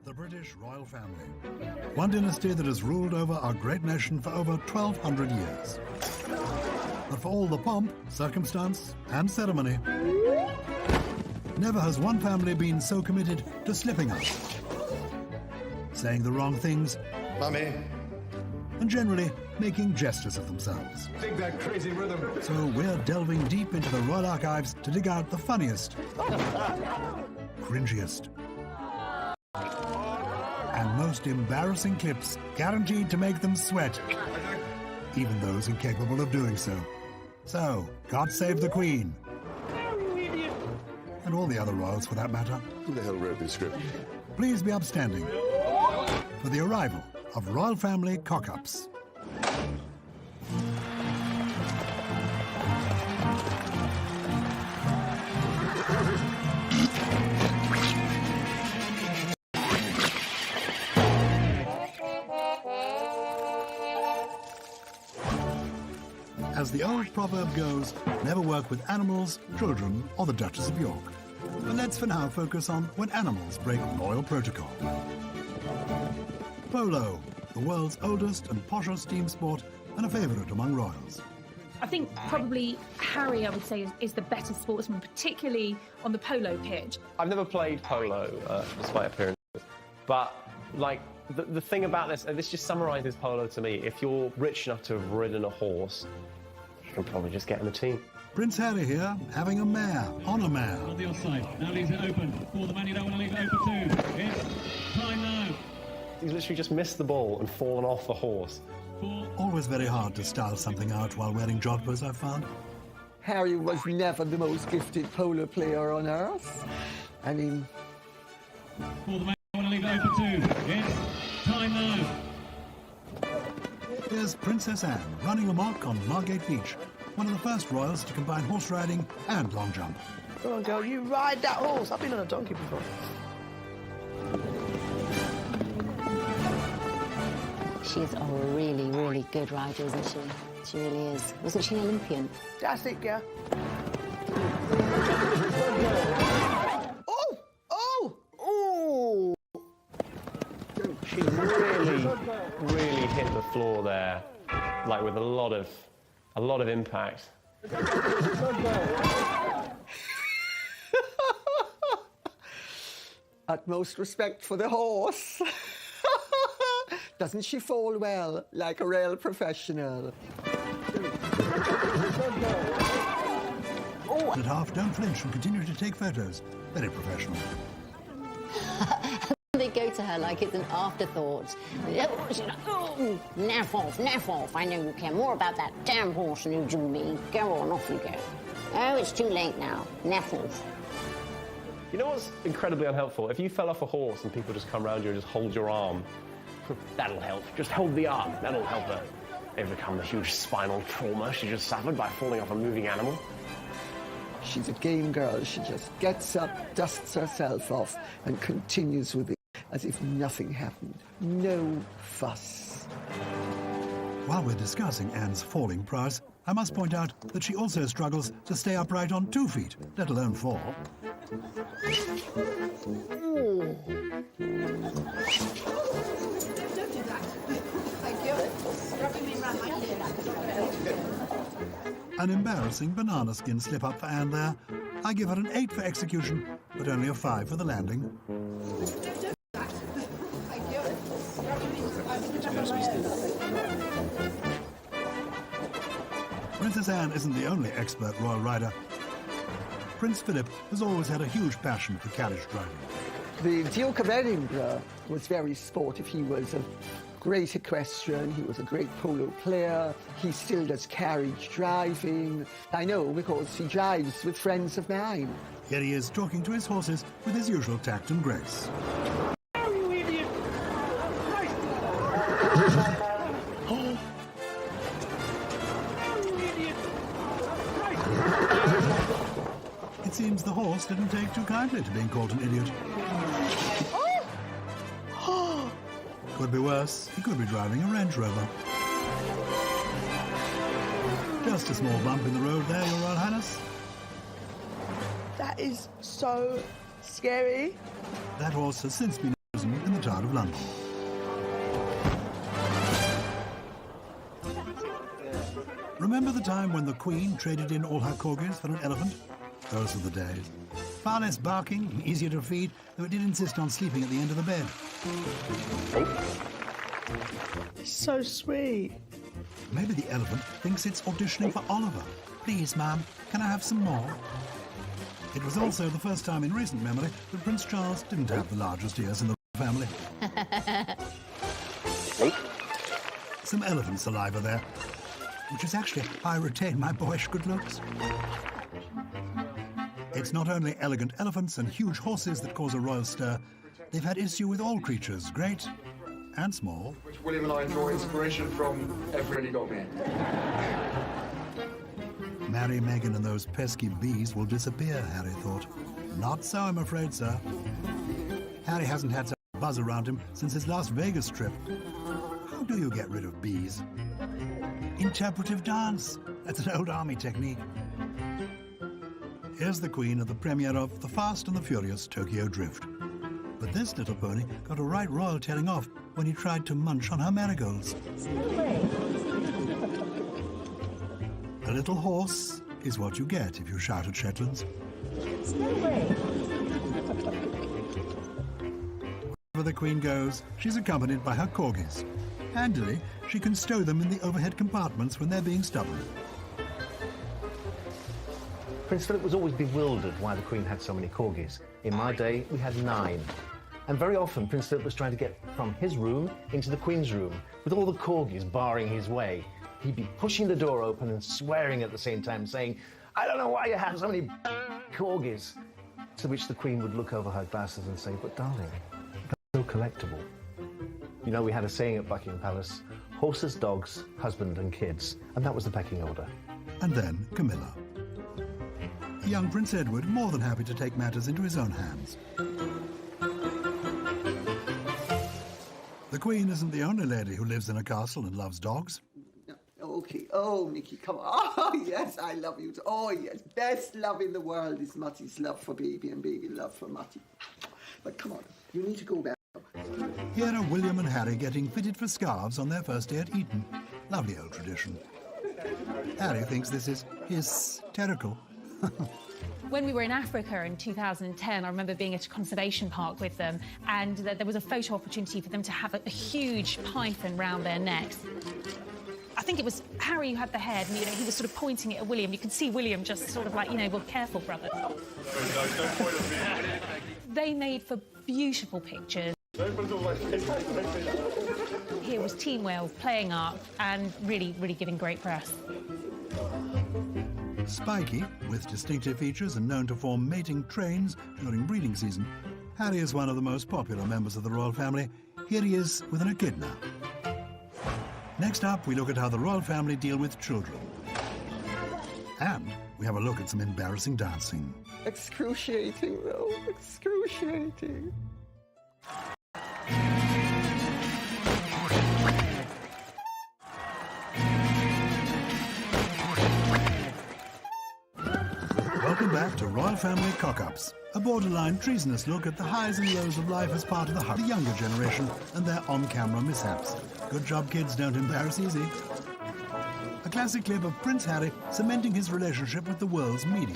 the British royal family. One dynasty that has ruled over our great nation for over 1,200 years. But for all the pomp, circumstance, and ceremony, never has one family been so committed to slipping up, saying the wrong things, Mummy, and generally making jesters of themselves. dig that crazy rhythm. So we're delving deep into the royal archives to dig out the funniest, cringiest, and most embarrassing clips, guaranteed to make them sweat, even those incapable of doing so. So, God save the Queen. And all the other royals, for that matter. Who the hell wrote this script? Please be upstanding for the arrival of royal family cock-ups. As the old proverb goes, never work with animals, children, or the Duchess of York. But let's for now focus on when animals break royal protocol. Polo, the world's oldest and poshest team sport, and a favourite among royals. I think probably Harry, I would say, is the better sportsman, particularly on the polo pitch. I've never played polo, despite appearances, but like the thing about this, and this just summarises polo to me. If you're rich enough to have ridden a horse, you can probably just get in the team. Prince Harry here, having a mare on a mare. On the offside, now leaves it open. For the man you don't want to leave it open too. It's time now. He's literally just missed the ball and fallen off the horse. Always very hard to style something out while wearing jodhpurs, I've found. Harry was never the most gifted polo player on earth. I mean... For the man you want to leave it open too. It's time now. Here's Princess Anne running amok on Margate Beach, one of the first royals to combine horse riding and long jump. Go on, girl, you ride that horse. I've been on a donkey before. She's a really, really good rider, isn't she? She really is. Wasn't she an Olympian? That's it, girl. Oh! Oh! Oh! She really, really hit the floor there, like with a lot of impact. Utmost respect for the horse. Doesn't she fall well, like a real professional? At half, don't flinch and continue to take photos. Very professional. They go to her like it's an afterthought. Oh, naff off. I know you care more about that damn horse than you do me. Go on, off you go. Oh, it's too late now. Naff off. You know what's incredibly unhelpful? If you fell off a horse and people just come around you and just hold your arm, that'll help. Just hold the arm. That'll help her overcome the huge spinal trauma she just suffered by falling off a moving animal. She's a game girl. She just gets up, dusts herself off, and continues with it as if nothing happened. No fuss. While we're discussing Anne's falling prowess, I must point out that she also struggles to stay upright on 2 feet, let alone 4. An embarrassing banana skin slip-up for Anne there. I give her an 8 for execution, but only a 5 for the landing. Princess Anne isn't the only expert royal rider. Prince Philip has always had a huge passion for carriage driving. The Duke of Edinburgh was very sportive. He was a great equestrian. He was a great polo player. He still does carriage driving. I know because he drives with friends of mine. Here he is talking to his horses with his usual tact and grace. Oh, you idiot! Right. Oh, you idiot! Right. It seems the horse didn't take too kindly to being called an idiot. Could be worse. He could be driving a Range Rover. Just a small bump in the road there, Your Royal Highness. That is so scary. That horse has since been prison in the Tower of London. Remember the time when the Queen traded in all her corgis for an elephant? Those were the days. Far less barking and easier to feed, though it did insist on sleeping at the end of the bed. So sweet. Maybe the elephant thinks it's auditioning for Oliver. Please, ma'am, can I have some more? It was also the first time in recent memory that Prince Charles didn't have the largest ears in the family. Some elephant saliva there, which is actually how I retain my boyish good looks. It's not only elegant elephants and huge horses that cause a royal stir. They've had issue with all creatures, great and small. Which William and I draw inspiration from. Ever really got me. Mary, Meghan and those pesky bees will disappear, Harry thought. Not so, I'm afraid, sir. Harry hasn't had such a buzz around him since his Las Vegas trip. How do you get rid of bees? Interpretive dance. That's an old army technique. Here's the Queen at the premiere of The Fast and the Furious Tokyo Drift. But this little pony got a right royal telling off when he tried to munch on her marigolds. A little horse is what you get if you shout at Shetlands. Wherever the Queen goes, she's accompanied by her corgis. Handily, she can stow them in the overhead compartments when they're being stubborn. Prince Philip was always bewildered why the Queen had so many corgis. In my day, we had 9. And very often, Prince Philip was trying to get from his room into the Queen's room, with all the corgis barring his way. He'd be pushing the door open and swearing at the same time, saying, "I don't know why you have so many corgis." To which the Queen would look over her glasses and say, "But darling, they're so collectible." You know, we had a saying at Buckingham Palace, horses, dogs, husband and kids. And that was the pecking order. And then Camilla. Young Prince Edward more than happy to take matters into his own hands. The Queen isn't the only lady who lives in a castle and loves dogs. Okay, oh, Mickey, come on. Oh, yes, I love you. Oh, yes, best love in the world is Muttie's love for baby and baby love for Muttie. But come on, you need to go back. Here are William and Harry getting fitted for scarves on their first day at Eton. Lovely old tradition. Harry thinks this is hysterical. When we were in Africa in 2010, I remember being at a conservation park with them, and there was a photo opportunity for them to have a huge python round their necks. I think it was Harry who had the head, and he was sort of pointing it at William. You could see William just sort of like, well, careful, brother. They made for beautiful pictures. Here was Team Wales playing up and really, really giving great press. Spiky, with distinctive features and known to form mating trains during breeding season, Harry is one of the most popular members of the royal family. Here he is with an echidna. Next up, we look at how the royal family deal with children. And we have a look at some embarrassing dancing. Excruciating, though. Excruciating. Welcome back to Royal Family Cock-Ups, a borderline treasonous look at the highs and lows of life as part of the younger generation and their on-camera mishaps. Good job, kids, don't embarrass easy. A classic clip of Prince Harry cementing his relationship with the world's media.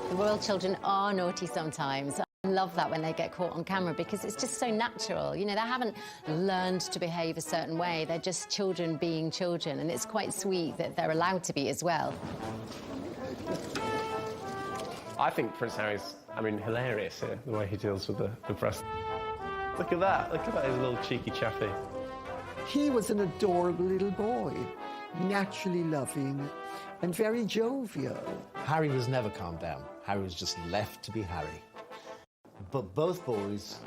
The royal children are naughty sometimes. I love that when they get caught on camera because it's just so natural. They haven't learned to behave a certain way. They're just children being children, and it's quite sweet that they're allowed to be as well. I think Prince Harry's, hilarious here, the way he deals with the press. Look at that, his little cheeky chappy. He was an adorable little boy, naturally loving and very jovial. Harry was never calmed down. Harry was just left to be Harry. But both boys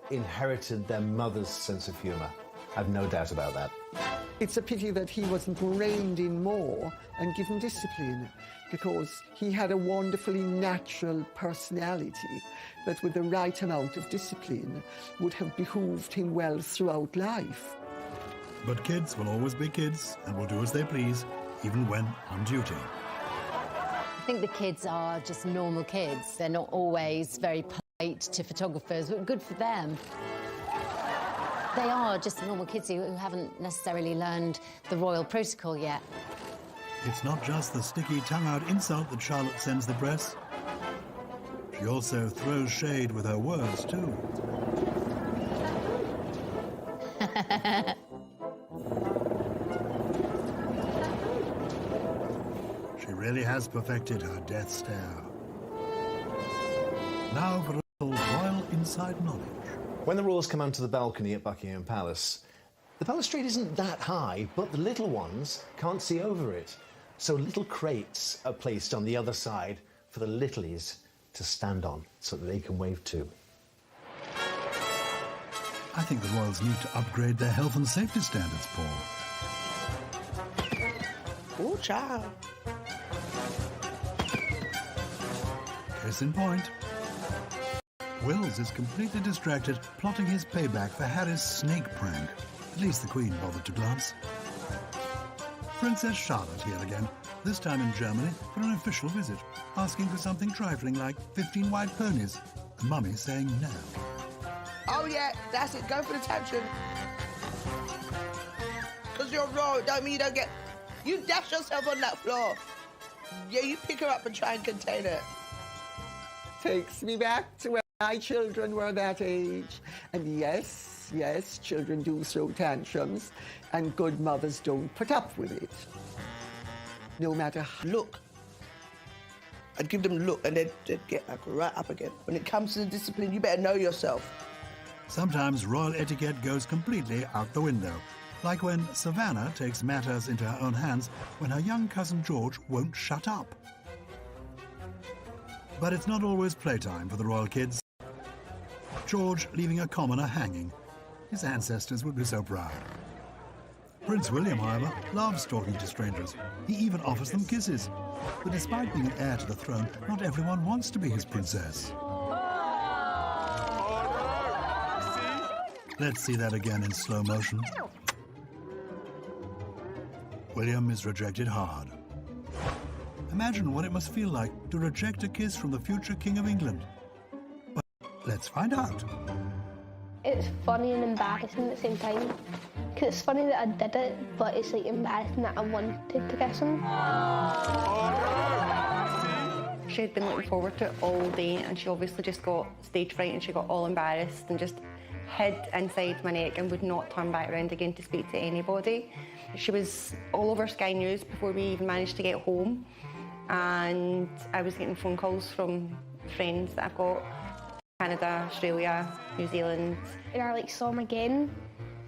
inherited their mother's sense of humour. I've no doubt about that. It's a pity that he wasn't reined in more and given discipline, because he had a wonderfully natural personality that with the right amount of discipline would have behooved him well throughout life. But kids will always be kids and will do as they please, even when on duty. I think the kids are just normal kids. They're not always very to photographers, but good for them. They are just normal kids who haven't necessarily learned the royal protocol yet. It's not just the sticky tongue-out insult that Charlotte sends the press. She also throws shade with her words, too. She really has perfected her death stare. Now for a little royal inside knowledge. When the royals come onto the balcony at Buckingham Palace, the balustrade isn't that high, but the little ones can't see over it. So little crates are placed on the other side for the littlies to stand on so that they can wave too. I think the royals need to upgrade their health and safety standards, Paul. Oh, child. Case in point. Wills is completely distracted, plotting his payback for Harry's snake prank. At least the Queen bothered to glance. Princess Charlotte here again, this time in Germany for an official visit, asking for something trifling like 15 white ponies, and Mummy saying no. Oh, yeah, that's it. Go for the tantrum. Because you're raw, don't mean you don't get... You dash yourself on that floor. Yeah, you pick her up and try and contain it. Takes me back to when my children were that age. And yes, children do throw tantrums, and good mothers don't put up with it. No matter how... Look. I'd give them a look and they'd get like right up again. When it comes to the discipline, you better know yourself. Sometimes royal etiquette goes completely out the window, like when Savannah takes matters into her own hands when her young cousin George won't shut up. But it's not always playtime for the royal kids. George leaving a commoner hanging. His ancestors would be so proud. Prince William, however, loves talking to strangers. He even offers them kisses. But despite being an heir to the throne, not everyone wants to be his princess. Let's see that again in slow motion. William is rejected hard. Imagine what it must feel like to reject a kiss from the future King of England. But let's find out. It's funny and embarrassing at the same time. Because it's funny that I did it, but it's like embarrassing that I wanted to kiss him. She had been looking forward to it all day, and she obviously just got stage fright and she got all embarrassed and just hid inside my neck and would not turn back around again to speak to anybody. She was all over Sky News before we even managed to get home, and I was getting phone calls from friends that I've got, Canada, Australia, New Zealand. And I saw him again.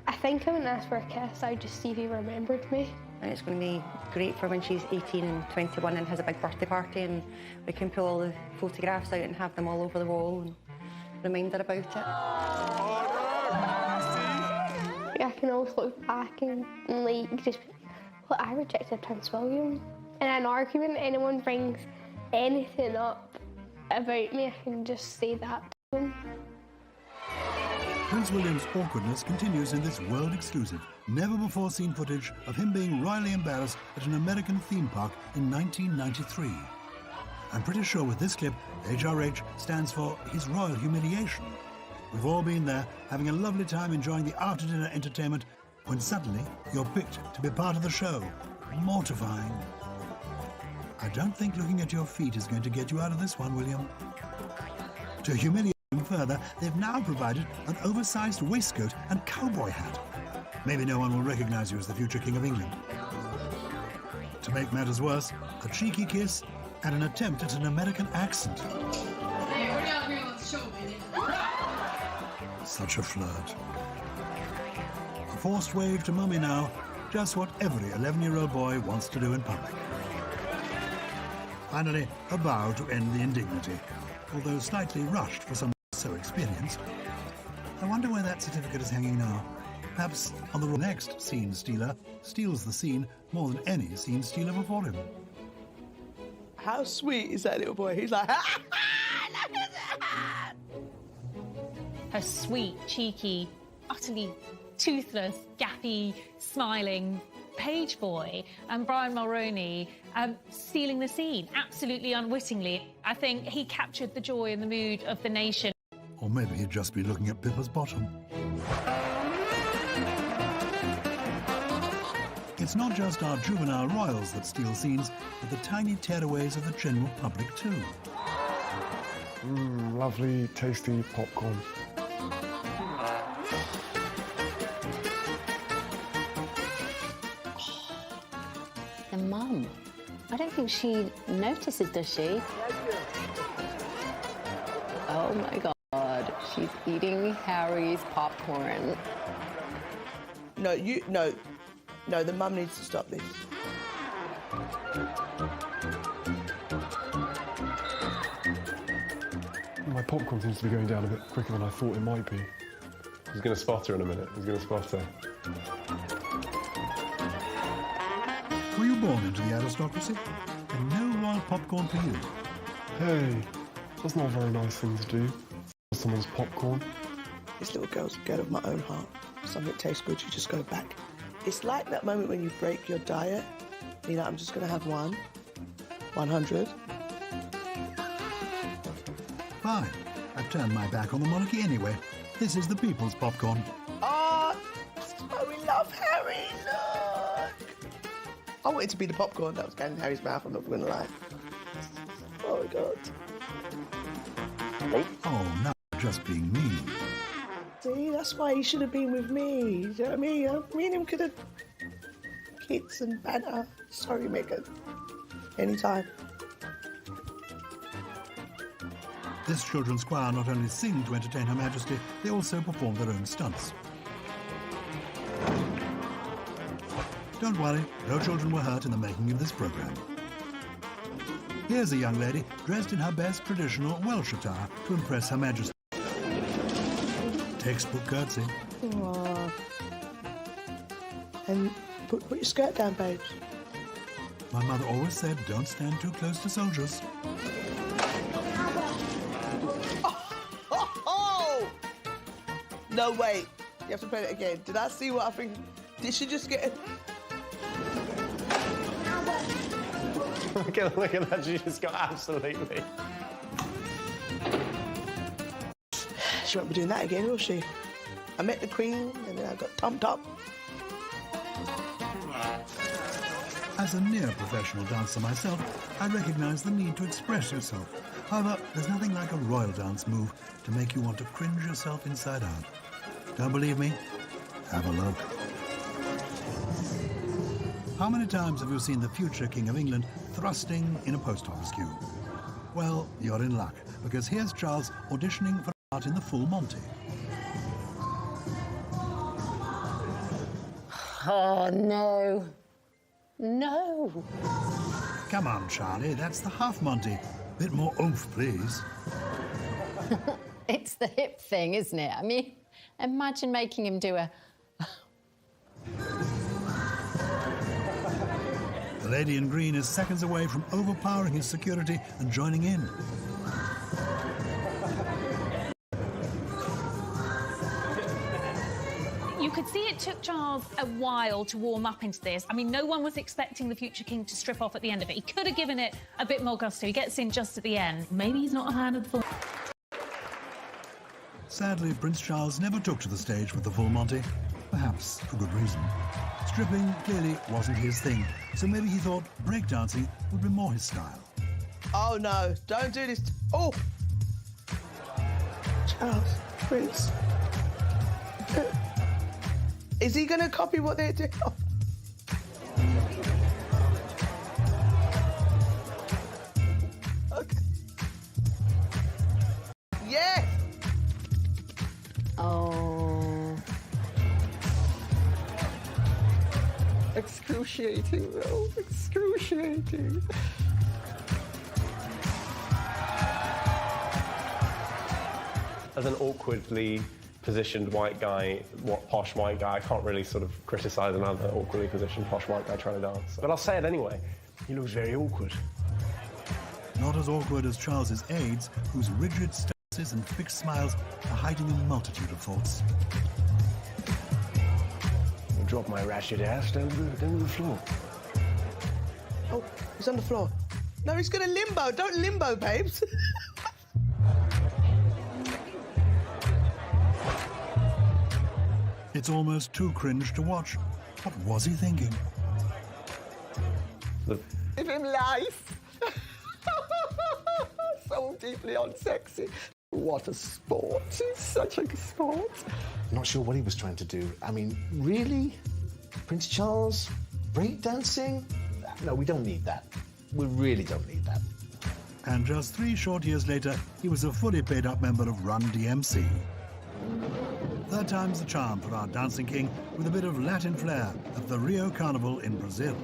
I think I wouldn't ask for a kiss, I'd just see if he remembered me. And it's going to be great for when she's 18 and 21 and has a big birthday party, and we can pull all the photographs out and have them all over the wall and remind her about it. I can always look back and just, well, I rejected Prince William. In an argument, anyone brings anything up about me, I can just say that to them. Prince William's awkwardness continues in this world-exclusive, never-before-seen footage of him being royally embarrassed at an American theme park in 1993. I'm pretty sure with this clip, HRH stands for his royal humiliation. We've all been there, having a lovely time enjoying the after-dinner entertainment, when suddenly you're picked to be part of the show. Mortifying. I don't think looking at your feet is going to get you out of this one, William. To humiliate him further, they've now provided an oversized waistcoat and cowboy hat. Maybe no one will recognize you as the future King of England. To make matters worse, a cheeky kiss and an attempt at an American accent. Hey, we're down here on the show, baby. Such a flirt. A forced wave to Mummy now, just what every 11-year-old boy wants to do in public. Finally, a bow to end the indignity, although slightly rushed for someone so experienced. I wonder where that certificate is hanging now. Perhaps on the next scene stealer steals the scene more than any scene stealer before him. How sweet is that little boy? He's like, ha, ha, look at that! Her sweet, cheeky, utterly toothless, gappy, smiling page boy and Brian Mulroney stealing the scene, absolutely unwittingly. I think he captured the joy and the mood of the nation. Or maybe he'd just be looking at Pippa's bottom. It's not just our juvenile royals that steal scenes, but the tiny tearaways of the general public too. Lovely, tasty popcorn. The mum. I don't think she notices, does she? Oh my God, she's eating Harry's popcorn. No, no, the mum needs to stop this. My popcorn seems to be going down a bit quicker than I thought it might be. He's going to spot her in a minute. He's going to spot her. Were you born into the aristocracy? And no royal popcorn for you. Hey, that's not a very nice thing to do. Someone's popcorn. This little girl's a girl of my own heart. If something tastes good, you just go back. It's like that moment when you break your diet. You know, I'm just going to have 100. Fine. I've turned my back on the monarchy anyway. This is the people's popcorn. Oh, we love Harry, look. I wanted to be the popcorn that was going in Harry's mouth, I'm not going to lie. Oh, my God. Oh, now just being mean. See, that's why he should have been with me. You know what I mean? Me and him could have kids and banter. Sorry, Megan. Anytime. This children's choir not only sing to entertain Her Majesty, they also perform their own stunts. Don't worry, no children were hurt in the making of this programme. Here's a young lady dressed in her best traditional Welsh attire to impress Her Majesty. Textbook curtsy. Aww. And put your skirt down, babes. My mother always said, don't stand too close to soldiers. Oh! No, wait. You have to play it again. Did I see what I think? Did she just get... Look at that, she just got absolutely... She won't be doing that again, will she? I met the Queen and then I got tumped up. As a near professional dancer myself, I recognise the need to express yourself. However, there's nothing like a royal dance move to make you want to cringe yourself inside out. Don't believe me? Have a look. How many times have you seen the future King of England thrusting in a post office queue? Well, you're in luck, because here's Charles auditioning for a part in the Full Monty. Oh, no. No. Come on, Charlie, that's the half Monty. Bit more oomph, please. It's the hip thing, isn't it? I mean, imagine making him do a... The lady in green is seconds away from overpowering his security and joining in. You could see it took Charles a while to warm up into this. I mean, no one was expecting the future king to strip off at the end of it. He could have given it a bit more gusto. He gets in just at the end. Maybe he's not a fan of the full... Sadly, Prince Charles never took to the stage with the Full Monty. Perhaps for good reason. Stripping clearly wasn't his thing, so maybe he thought breakdancing would be more his style. Oh, no. Don't do this. Oh! Charles, Prince. Is he going to copy what they're doing? Oh. Okay. Yes! Oh. Excruciating, though. Excruciating. As an awkwardly positioned white guy, posh white guy, I can't really sort of criticise another awkwardly positioned posh white guy trying to dance. But I'll say it anyway. He looks very awkward. Not as awkward as Charles's aides, whose rigid stances and fixed smiles are hiding a multitude of thoughts. I'll drop my ratchet ass down to the floor. Oh, he's on the floor. No, he's going to limbo. Don't limbo, babes. It's almost too cringe to watch. What was he thinking? Give him life. So deeply unsexy. What a sport. It's such a sport. Not sure what he was trying to do. I mean, really? Prince Charles? Breakdancing? No, we don't need that. We really don't need that. And just 3 short years later, he was a fully paid-up member of Run DMC. Third time's the charm for our dancing king, with a bit of Latin flair at the Rio Carnival in Brazil.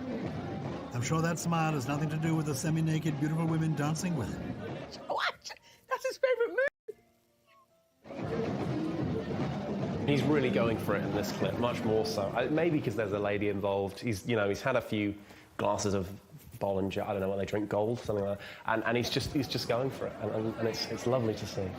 I'm sure that smile has nothing to do with the semi-naked beautiful women dancing with him. What? That's his favourite move. He's really going for it in this clip, much more so. Maybe because there's a lady involved. He's had a few glasses of Bollinger, I don't know what they drink, gold, something like that, and he's just going for it, and it's lovely to see.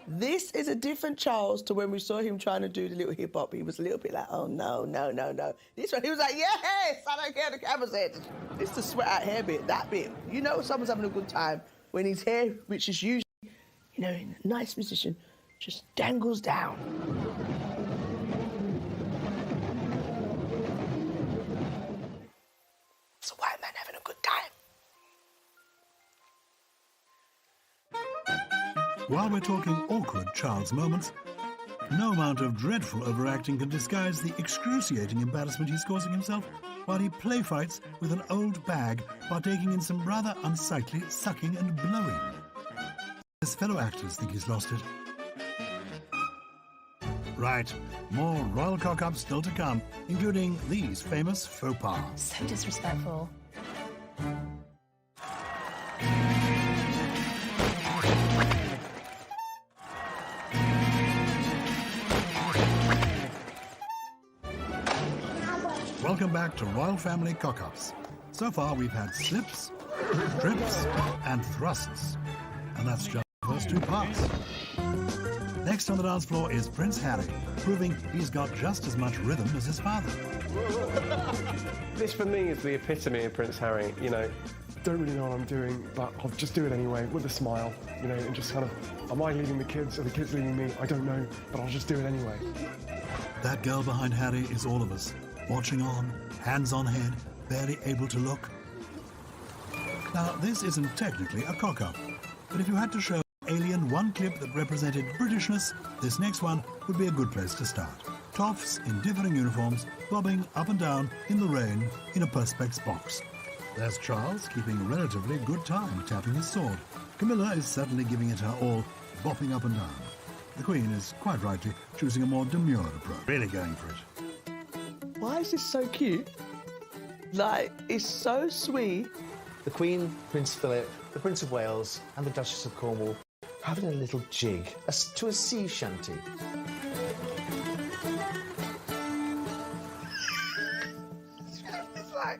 This is a different Charles to when we saw him trying to do the little hip hop. He was a little bit like, oh no, no, no, no. This one, he was like, yes, I don't care, the camera said. It's the sweat out hair bit, that bit. You know someone's having a good time when his hair, which is usually, in a nice position, just dangles down. It's a white man having a good time. While we're talking awkward Charles moments, no amount of dreadful overacting can disguise the excruciating embarrassment he's causing himself while he play fights with an old bag, partaking in some rather unsightly sucking and blowing. His fellow actors think he's lost it. Right, more royal cock-ups still to come, including these famous faux pas. So disrespectful. Welcome back to Royal Family Cock-Ups. So far we've had slips, trips and thrusts. And that's just the first 2 parts. Next on the dance floor is Prince Harry, proving he's got just as much rhythm as his father. This for me is the epitome of Prince Harry, Don't really know what I'm doing, but I'll just do it anyway, with a smile, and just kind of, am I leading the kids, or the kids leading me? I don't know, but I'll just do it anyway. That girl behind Harry is all of us, watching on, hands on head, barely able to look. Now, this isn't technically a cock-up, but if you had to show Alien one clip that represented Britishness, this next one would be a good place to start. Toffs in differing uniforms, bobbing up and down in the rain in a Perspex box. There's Charles keeping relatively good time tapping his sword. Camilla is certainly giving it her all, bopping up and down. The Queen is quite rightly choosing a more demure approach, really going for it. Why is this so cute? Like, it's so sweet. The Queen, Prince Philip, the Prince of Wales and the Duchess of Cornwall having a little jig to a sea shanty. It's like...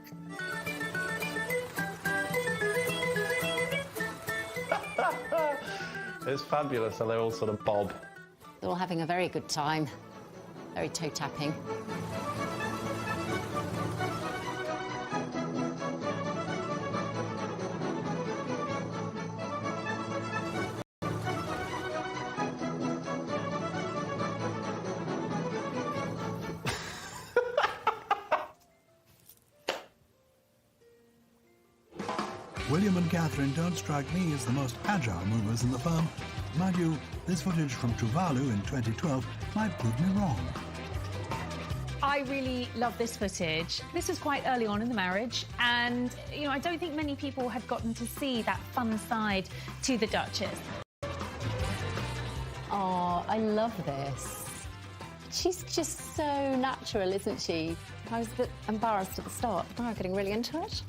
It's fabulous, and they all sort of bob. They're all having a very good time. Very toe-tapping. William and Catherine don't strike me as the most agile movers in the firm. Mind you, this footage from Tuvalu in 2012 might prove me wrong. I really love this footage. This was quite early on in the marriage, and, I don't think many people had gotten to see that fun side to the Duchess. Oh, I love this. She's just so natural, isn't she? I was a bit embarrassed at the start, but now I'm getting really into it.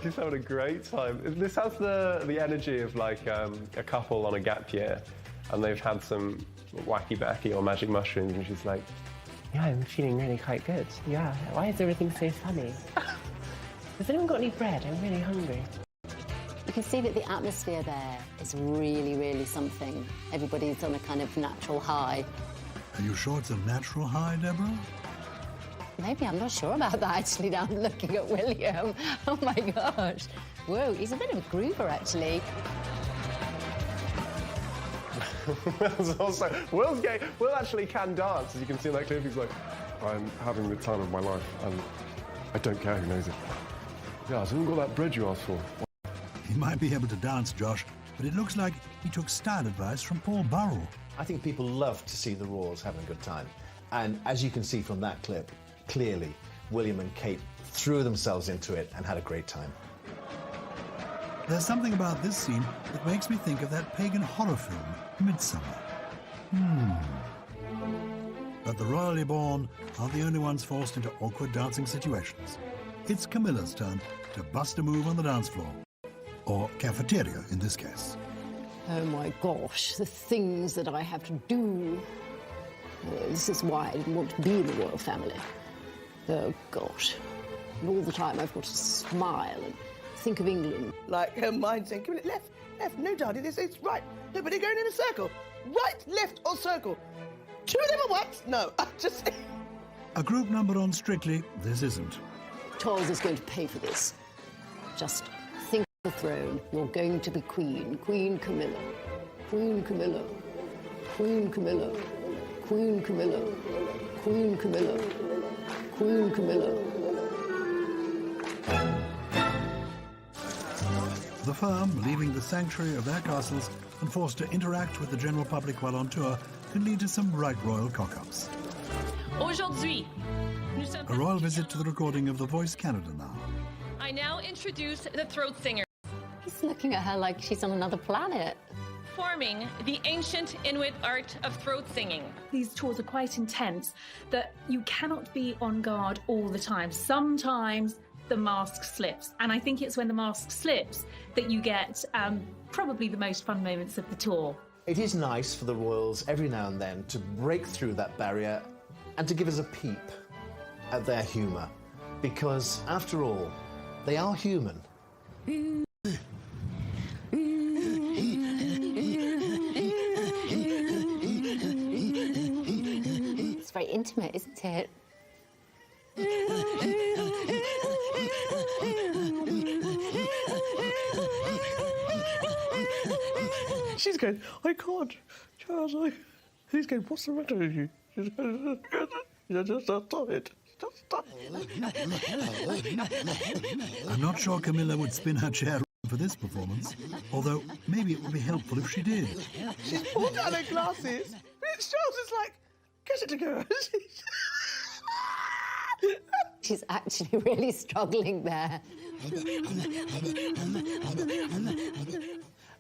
She's having a great time. This has the energy of like a couple on a gap year, and they've had some wacky-backy or magic mushrooms, and she's like, yeah, I'm feeling really quite good. Yeah, why is everything so funny? Has anyone got any bread? I'm really hungry. You can see that the atmosphere there is really, really something. Everybody's on a kind of natural high. Are you sure it's a natural high, Deborah? Maybe, I'm not sure about that, actually, now I'm looking at William. Oh, my gosh. Whoa, he's a bit of a groover, actually. Will actually can dance, as you can see in that clip. He's like, I'm having the time of my life, and I don't care who knows it. Yeah, so got that bread you asked for. He might be able to dance, Josh, but it looks like he took style advice from Paul Burrell. I think people love to see the Royals having a good time. And as you can see from that clip, clearly, William and Kate threw themselves into it and had a great time. There's something about this scene that makes me think of that pagan horror film, Midsummer. But the royally born aren't the only ones forced into awkward dancing situations. It's Camilla's turn to bust a move on the dance floor. Or cafeteria, in this case. Oh my gosh, the things that I have to do. This is why I didn't want to be in the royal family. Oh gosh. And all the time I've got to smile and think of England. Like her mind saying, give it left, left, no darling, it's right. No, but they're going in a circle. Right, left, or circle. Two of them at once? No, I just... A group number on Strictly, this isn't. Charles is going to pay for this. Just think of the throne. You're going to be Queen. Queen Camilla. Queen Camilla. Queen Camilla. Queen Camilla. Queen Camilla. Queen Camilla. The firm, leaving the sanctuary of their castles and forced to interact with the general public while on tour, can lead to some right royal cock-ups. Aujourd'hui, A royal visit to the recording of The Voice Canada now. I now introduce the throat singer, He's looking at her like she's on another planet. performing the ancient Inuit art of throat singing. These tours are quite intense, that you cannot be on guard all the time. Sometimes the mask slips, and I think it's when the mask slips that you get probably the most fun moments of the tour. It is nice for the royals every now and then to break through that barrier and to give us a peep at their humour, because after all, they are human. It's very intimate, isn't it? She's going, I can't, Charles, He's going, what's the matter with you? She's going, just stop it. Just stop it. I'm not sure Camilla would spin her chair for this performance, although maybe it would be helpful if she did. She's pulled out her glasses. Charles is like, get it together. She's actually really struggling there.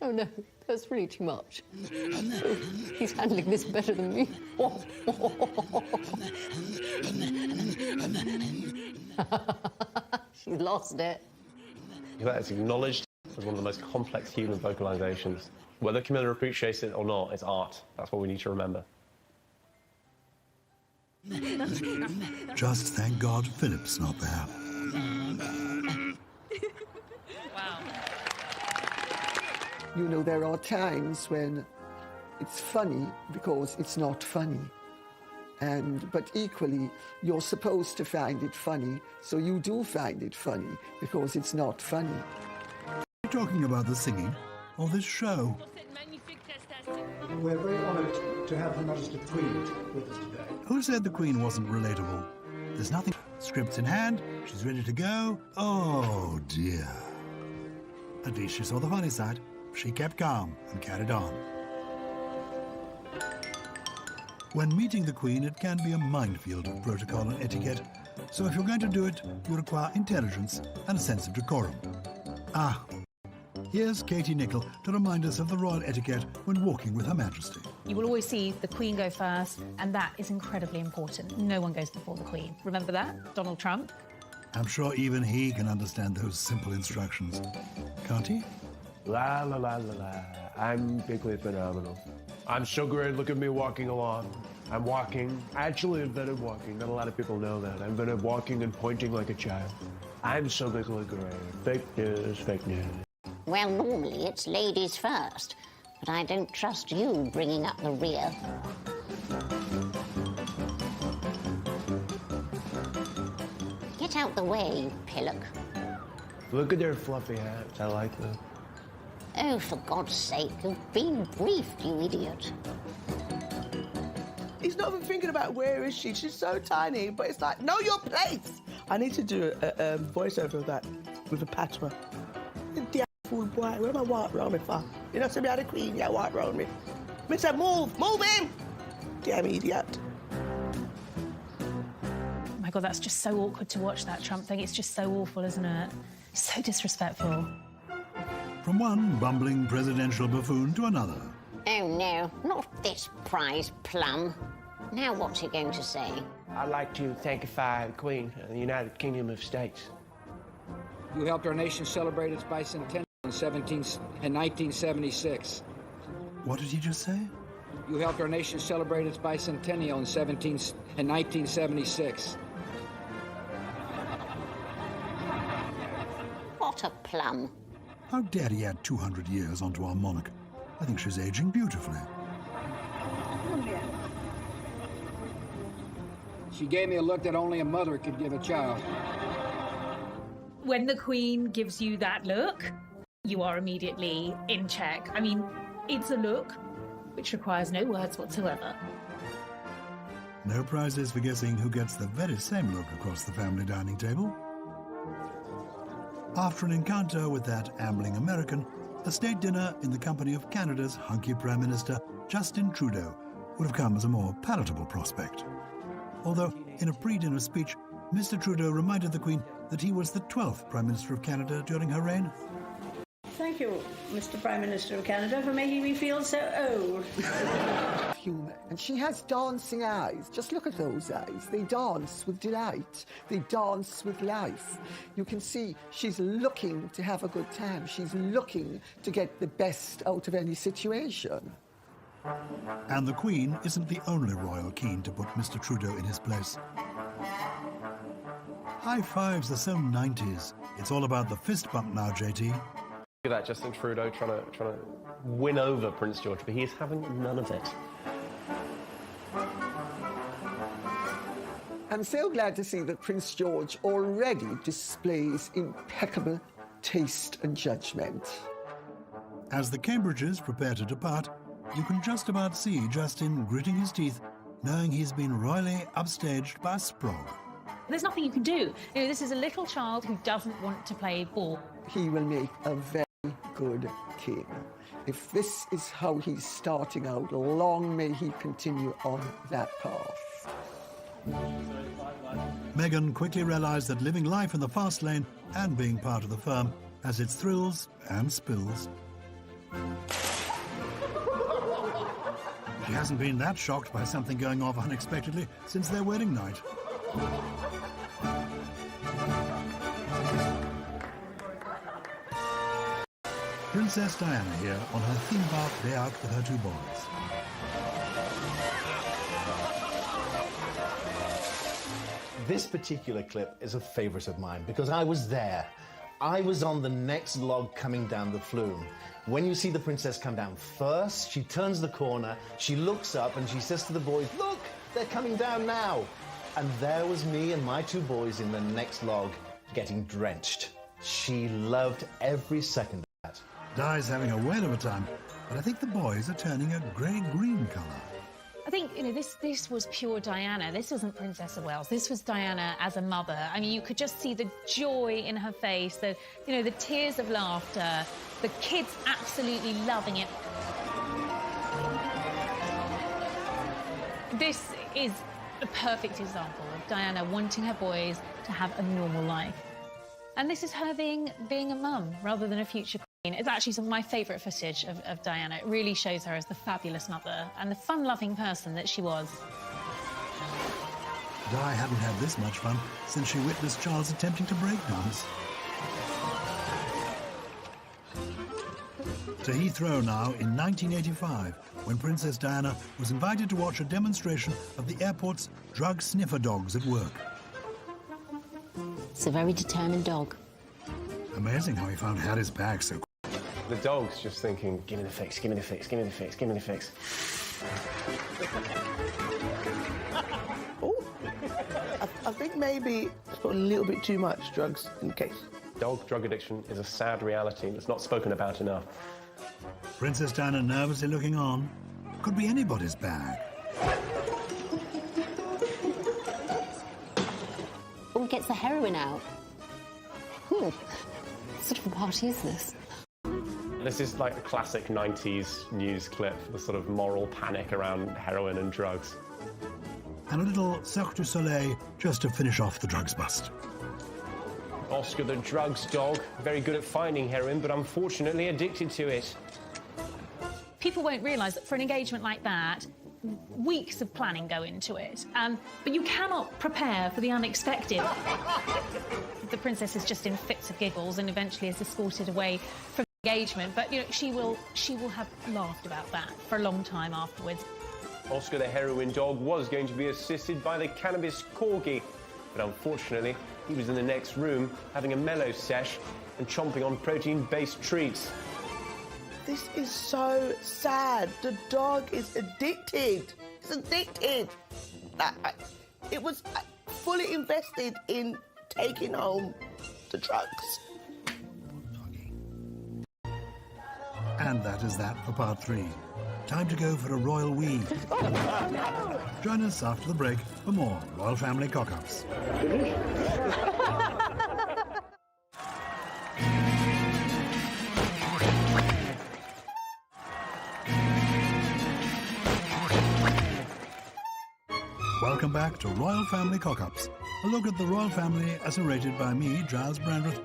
Oh no, that's really too much. Oh, he's handling this better than me. She's lost it. That is acknowledged as one of the most complex human vocalizations. Whether Camilla appreciates it or not, it's art. That's what we need to remember. Just thank God Philip's not there. Wow. You know, there are times when it's funny because it's not funny. But equally, you're supposed to find it funny, so you do find it funny because it's not funny. Are you talking about the singing or this show? We're very honoured to have Her Majesty the Queen with us today. Who said the Queen wasn't relatable? There's nothing. Scripts in hand, she's ready to go. Oh dear. At least she saw the funny side. She kept calm and carried on. When meeting the Queen, it can be a minefield of protocol and etiquette, so if you're going to do it, you require intelligence and a sense of decorum. Ah, here's Katie Nicholl to remind us of the royal etiquette when walking with Her Majesty. You will always see the Queen go first, and that is incredibly important. No one goes before the Queen. Remember that? Donald Trump. I'm sure even he can understand those simple instructions. Can't he? La la la la la. I'm bigly phenomenal. I'm so great. Look at me walking along. I'm walking. I actually invented walking. Not a lot of people know that. I invented walking and pointing like a child. I'm so bigly great. Fake news, fake news. Well, normally it's ladies first, but I don't trust you bringing up the rear. Get out the way, you pillock. Look at their fluffy hats. I like them. Oh, for God's sake, you've been briefed, you idiot. He's not even thinking about where is she. She's so tiny, but it's like, know your place. I need to do a voiceover of that with a patois. Damn fool boy, where my walk round me for? You know, say me had a queen, yeah, walk round me. Me say, move him! Damn idiot. Oh my God, that's just so awkward to watch, that Trump thing. It's just so awful, isn't it? It's so disrespectful. From one bumbling presidential buffoon to another. Oh, no, not this prize plum. Now what's he going to say? I'd like to thankify the Queen of the United Kingdom of States. You helped our nation celebrate its bicentennial in 1976. What did he just say? You helped our nation celebrate its bicentennial in 1976. What a plum. How dare he add 200 years onto our monarch? I think she's aging beautifully. She gave me a look that only a mother could give a child. When the Queen gives you that look, you are immediately in check. I mean, it's a look which requires no words whatsoever. No prizes for guessing who gets the very same look across the family dining table. After an encounter with that ambling American, a state dinner in the company of Canada's hunky Prime Minister, Justin Trudeau, would have come as a more palatable prospect. Although, in a pre-dinner speech, Mr. Trudeau reminded the Queen that he was the 12th Prime Minister of Canada during her reign. Thank you, Mr. Prime Minister of Canada, for making me feel so old. Humour. And she has dancing eyes. Just look at those eyes. They dance with delight. They dance with life. You can see she's looking to have a good time. She's looking to get the best out of any situation. And the Queen isn't the only royal keen to put Mr. Trudeau in his place. High fives are so 90s. It's all about the fist bump now, JT. Look at that, Justin Trudeau trying to win over Prince George, but he is having none of it. I'm so glad to see that Prince George already displays impeccable taste and judgment. As the Cambridges prepare to depart, you can just about see Justin gritting his teeth, knowing he's been royally upstaged by Sprague. There's nothing you can do. You know, this is a little child who doesn't want to play ball. He will make a very good king. If this is how he's starting out, long may he continue on that path. Meghan quickly realised that living life in the fast lane and being part of the firm has its thrills and spills. She hasn't been that shocked by something going off unexpectedly since their wedding night. Princess Diana here on her theme park day out with her two boys. This particular clip is a favourite of mine because I was there. I was on the next log coming down the flume. When you see the princess come down first, she turns the corner, she looks up and she says to the boys, "Look, they're coming down now." And there was me and my two boys in the next log getting drenched. She loved every second of that. Di's having a whale of a time, but I think the boys are turning a grey-green colour. I think, you know, this was pure Diana. This wasn't Princess of Wales. This was Diana as a mother. I mean, you could just see the joy in her face, the tears of laughter, the kids absolutely loving it. This is a perfect example of Diana wanting her boys to have a normal life. And this is her being a mum rather than a future queen. It's actually some of my favourite footage of Diana. It really shows her as the fabulous mother and the fun-loving person that she was. Di hadn't had this much fun since she witnessed Charles attempting to break dance. To Heathrow now in 1985, when Princess Diana was invited to watch a demonstration of the airport's drug sniffer dogs at work. It's a very determined dog. Amazing how he found Harry's bag so quick. The dog's just thinking, give me the fix, give me the fix, give me the fix, give me the fix. Oh, I think maybe it's got a little bit too much drugs in the case. Drug addiction is a sad reality that's not spoken about enough. Princess Diana nervously looking on. Could be anybody's bag. Who gets the heroin out? What sort of a party is this? This is like a classic 90s news clip, the sort of moral panic around heroin and drugs. And a little Cirque du Soleil just to finish off the drugs bust. Oscar the drugs dog, very good at finding heroin, but unfortunately addicted to it. People won't realise that for an engagement like that, weeks of planning go into it. But you cannot prepare for the unexpected. The princess is just in fits of giggles and eventually is escorted away from the engagement. But you know, she will have laughed about that for a long time afterwards. Oscar the heroin dog was going to be assisted by the cannabis corgi, but unfortunately he was in the next room having a mellow sesh and chomping on protein-based treats. This is so sad. The dog is addicted. It's addicted. It was fully invested in taking home the drugs. And that is that for part 3. Time to go for a royal wee. Join us after the break for more Royal Family Cock-Ups. Welcome back to Royal Family Cock-Ups, a look at the royal family as narrated by me, Giles Brandreth.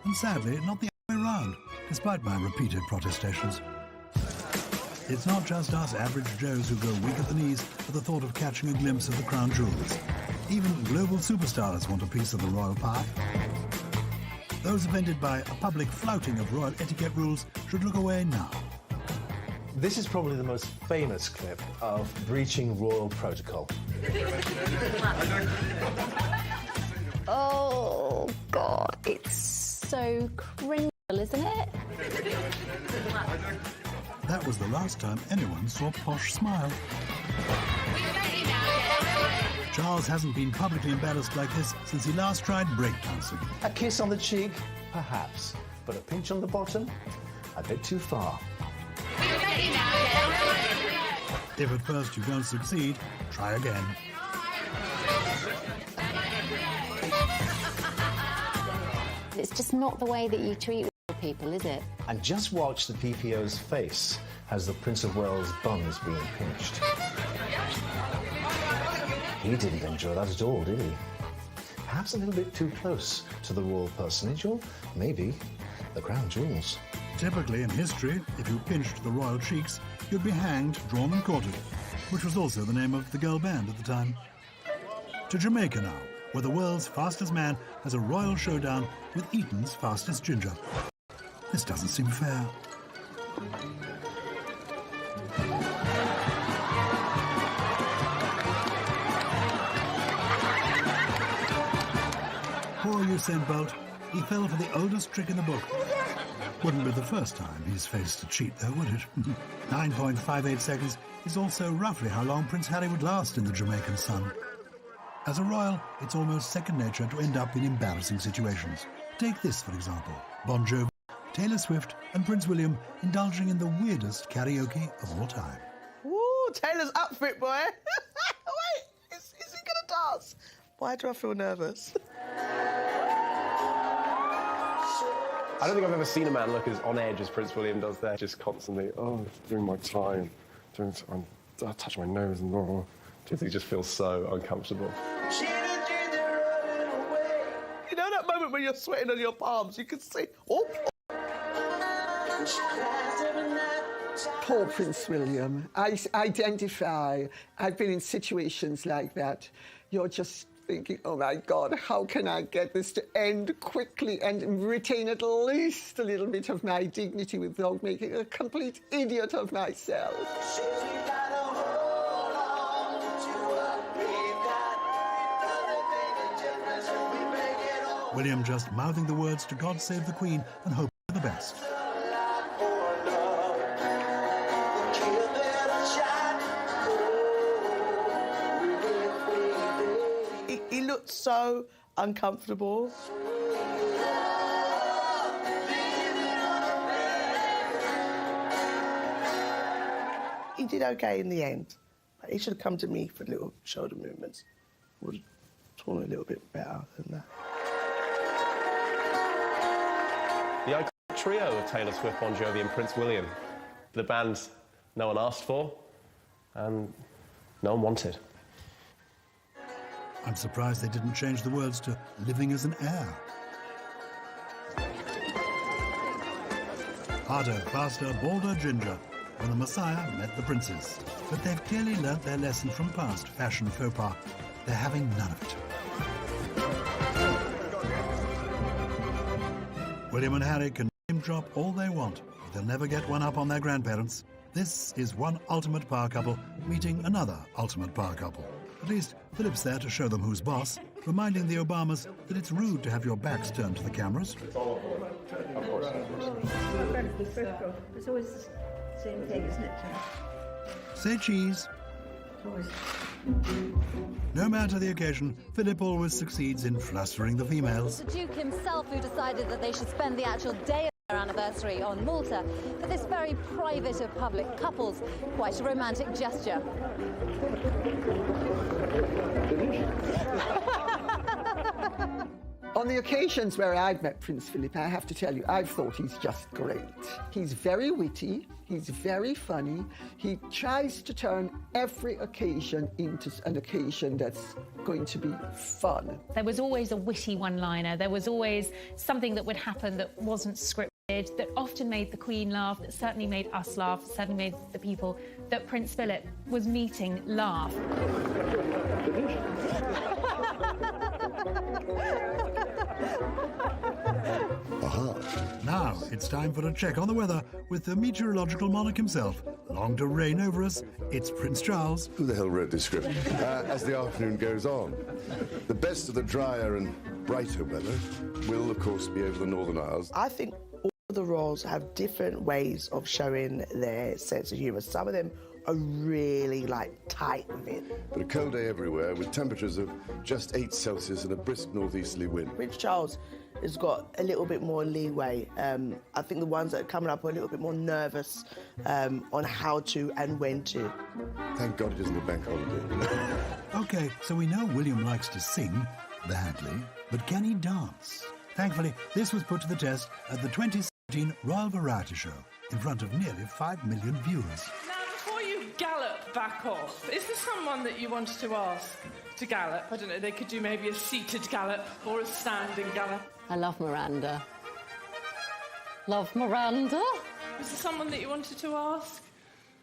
And sadly, not the other way around, despite my repeated protestations. It's not just us average Joes who go weak at the knees at the thought of catching a glimpse of the crown jewels. Even global superstars want a piece of the royal pie. Those offended by a public flouting of royal etiquette rules should look away now. This is probably the most famous clip of breaching royal protocol. Oh, God, it's so cringe, isn't it? That was the last time anyone saw Posh smile. Charles hasn't been publicly embarrassed like this since he last tried breakdancing. A kiss on the cheek, perhaps, but a pinch on the bottom, a bit too far. If at first you don't succeed, try again. It's just not the way that you treat people, is it? And just watch the PPO's face as the Prince of Wales' bum is being pinched. He didn't enjoy that at all, did he? Perhaps a little bit too close to the royal personage, or maybe the crown jewels. Typically in history, if you pinched the royal cheeks, you'd be hanged, drawn and quartered, which was also the name of the girl band at the time. To Jamaica now, where the world's fastest man has a royal showdown with Eton's fastest ginger. This doesn't seem fair. Poor Usain Bolt, he fell for the oldest trick in the book. Wouldn't be the first time he's faced a cheat, though, would it? 9.58 seconds is also roughly how long Prince Harry would last in the Jamaican sun. As a royal, it's almost second nature to end up in embarrassing situations. Take this, for example. Bon Jovi, Taylor Swift and Prince William indulging in the weirdest karaoke of all time. Ooh, Taylor's outfit, boy. Wait, is he going to dance? Why do I feel nervous? I don't think I've ever seen a man look as on edge as Prince William does there. Just constantly, doing my time, I touch my nose and he just feels so uncomfortable. You know that moment when you're sweating on your palms, you can see, oh. Poor Prince William. I identify. I've been in situations like that. You're just thinking, oh my God, how can I get this to end quickly and retain at least a little bit of my dignity without making a complete idiot of myself? William just mouthing the words to God Save the Queen and hope for the best. He looked so uncomfortable. he did okay in the end. But he should have come to me for little shoulder movements. Would have torn a little bit better than that. The iconic trio of Taylor Swift, Bon Jovi and Prince William. The band no one asked for and no one wanted. I'm surprised they didn't change the words to living as an heir. Harder, faster, bolder, ginger, when the Messiah met the princes. But they've clearly learnt their lesson from past fashion faux pas. They're having none of it. William and Harry can name drop all they want. They'll never get one up on their grandparents. This is one ultimate power couple meeting another ultimate power couple. At least Philip's there to show them who's boss, reminding the Obamas that it's rude to have your backs turned to the cameras. It's always the same thing, isn't it? Say cheese. No matter the occasion, Philip always succeeds in flustering the females. The Duke himself who decided that they should spend the actual day of their anniversary on Malta for this very private of public couples. Quite a romantic gesture. On the occasions where I've met Prince Philip, I have to tell you, I've thought he's just great. He's very witty, he's very funny, he tries to turn every occasion into an occasion that's going to be fun. There was always a witty one-liner, there was always something that would happen that wasn't scripted, that often made the Queen laugh, that certainly made us laugh, certainly made the people that Prince Philip was meeting laugh. Now it's time for a check on the weather with the meteorological monarch himself. Long to reign over us, it's Prince Charles. Who the hell wrote this script? As the afternoon goes on, the best of the drier and brighter weather will, of course, be over the Northern Isles. I think all of the royals have different ways of showing their sense of humour. Some of them are really, tight with it. But a cold day everywhere with temperatures of just 8 Celsius and a brisk northeasterly wind. Prince Charles has got a little bit more leeway. I think the ones that are coming up are a little bit more nervous on how to and when to. Thank God it isn't a bank holiday. OK, so we know William likes to sing, badly, but can he dance? Thankfully, this was put to the test at the 2017 Royal Variety Show in front of nearly 5 million viewers. Now, before you gallop back off, is there someone that you wanted to ask to gallop? I don't know, they could do maybe a seated gallop or a standing gallop. I love Miranda. Love Miranda? Is there someone that you wanted to ask?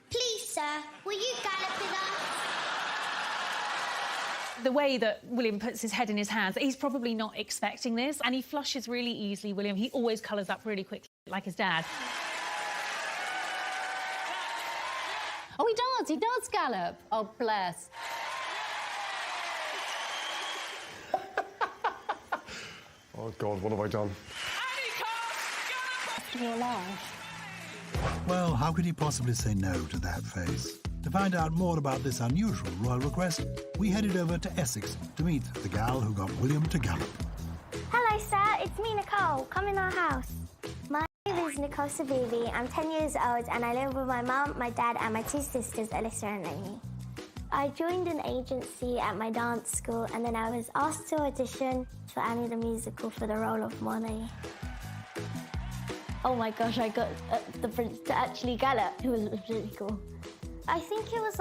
Please, sir, will you gallop with us? The way that William puts his head in his hands, he's probably not expecting this, and he flushes really easily, William. He always colours up really quickly, like his dad. Oh, he does gallop. Oh, bless. Oh, God, what have I done? Your life. Well, how could he possibly say no to that face? To find out more about this unusual royal request, we headed over to Essex to meet the gal who got William to gallop. Hello, sir. It's me, Nicole. Come in our house. My name is Nicole Savivi. I'm 10 years old and I live with my mum, my dad and my 2 sisters, Alyssa and Amy. I joined an agency at my dance school and then I was asked to audition for Annie the Musical for the role of Monet. Oh my gosh, I got the prince to actually gallop. It was really cool. I think it was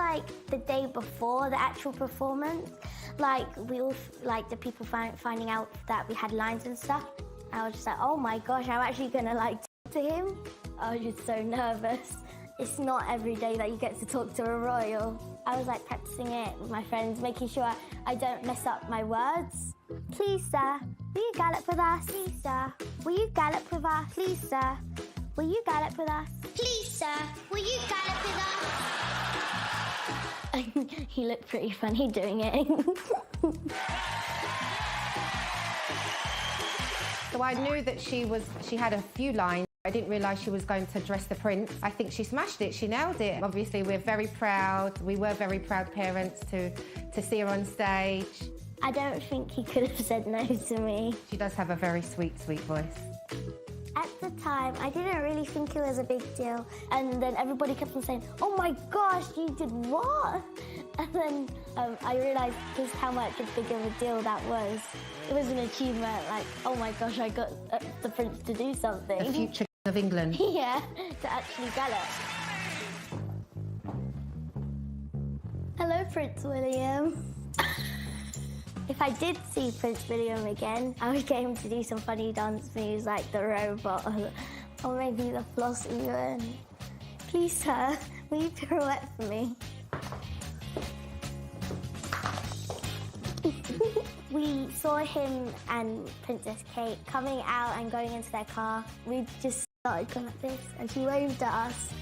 the day before the actual performance. We all, the people finding out that we had lines and stuff. I was just like, oh my gosh, I'm actually gonna talk to him. I was just so nervous. It's not every day that you get to talk to a royal. I was practicing it with my friends, making sure I don't mess up my words. Please, sir, will you gallop with us? Please, sir, will you gallop with us? Please, sir, will you gallop with us? Please, sir, will you gallop with us? He looked pretty funny doing it. So I knew that she had a few lines. I didn't realise she was going to dress the prince. I think she smashed it, she nailed it. Obviously, we're very proud. We were very proud parents to see her on stage. I don't think he could have said no to me. She does have a very sweet, sweet voice. At the time, I didn't really think it was a big deal. And then everybody kept on saying, oh my gosh, you did what? And then I realised just how much big of a deal that was. It was an achievement, like, oh my gosh, I got the Prince to do something. The future of England. Yeah, to actually gallop. Hello, Prince William. If I did see Prince William again, I would get him to do some funny dance moves like the robot or maybe the floss even. Please, sir, will you pirouette for me? We saw him and Princess Kate coming out and going into their car. We just started going like this and she waved at us.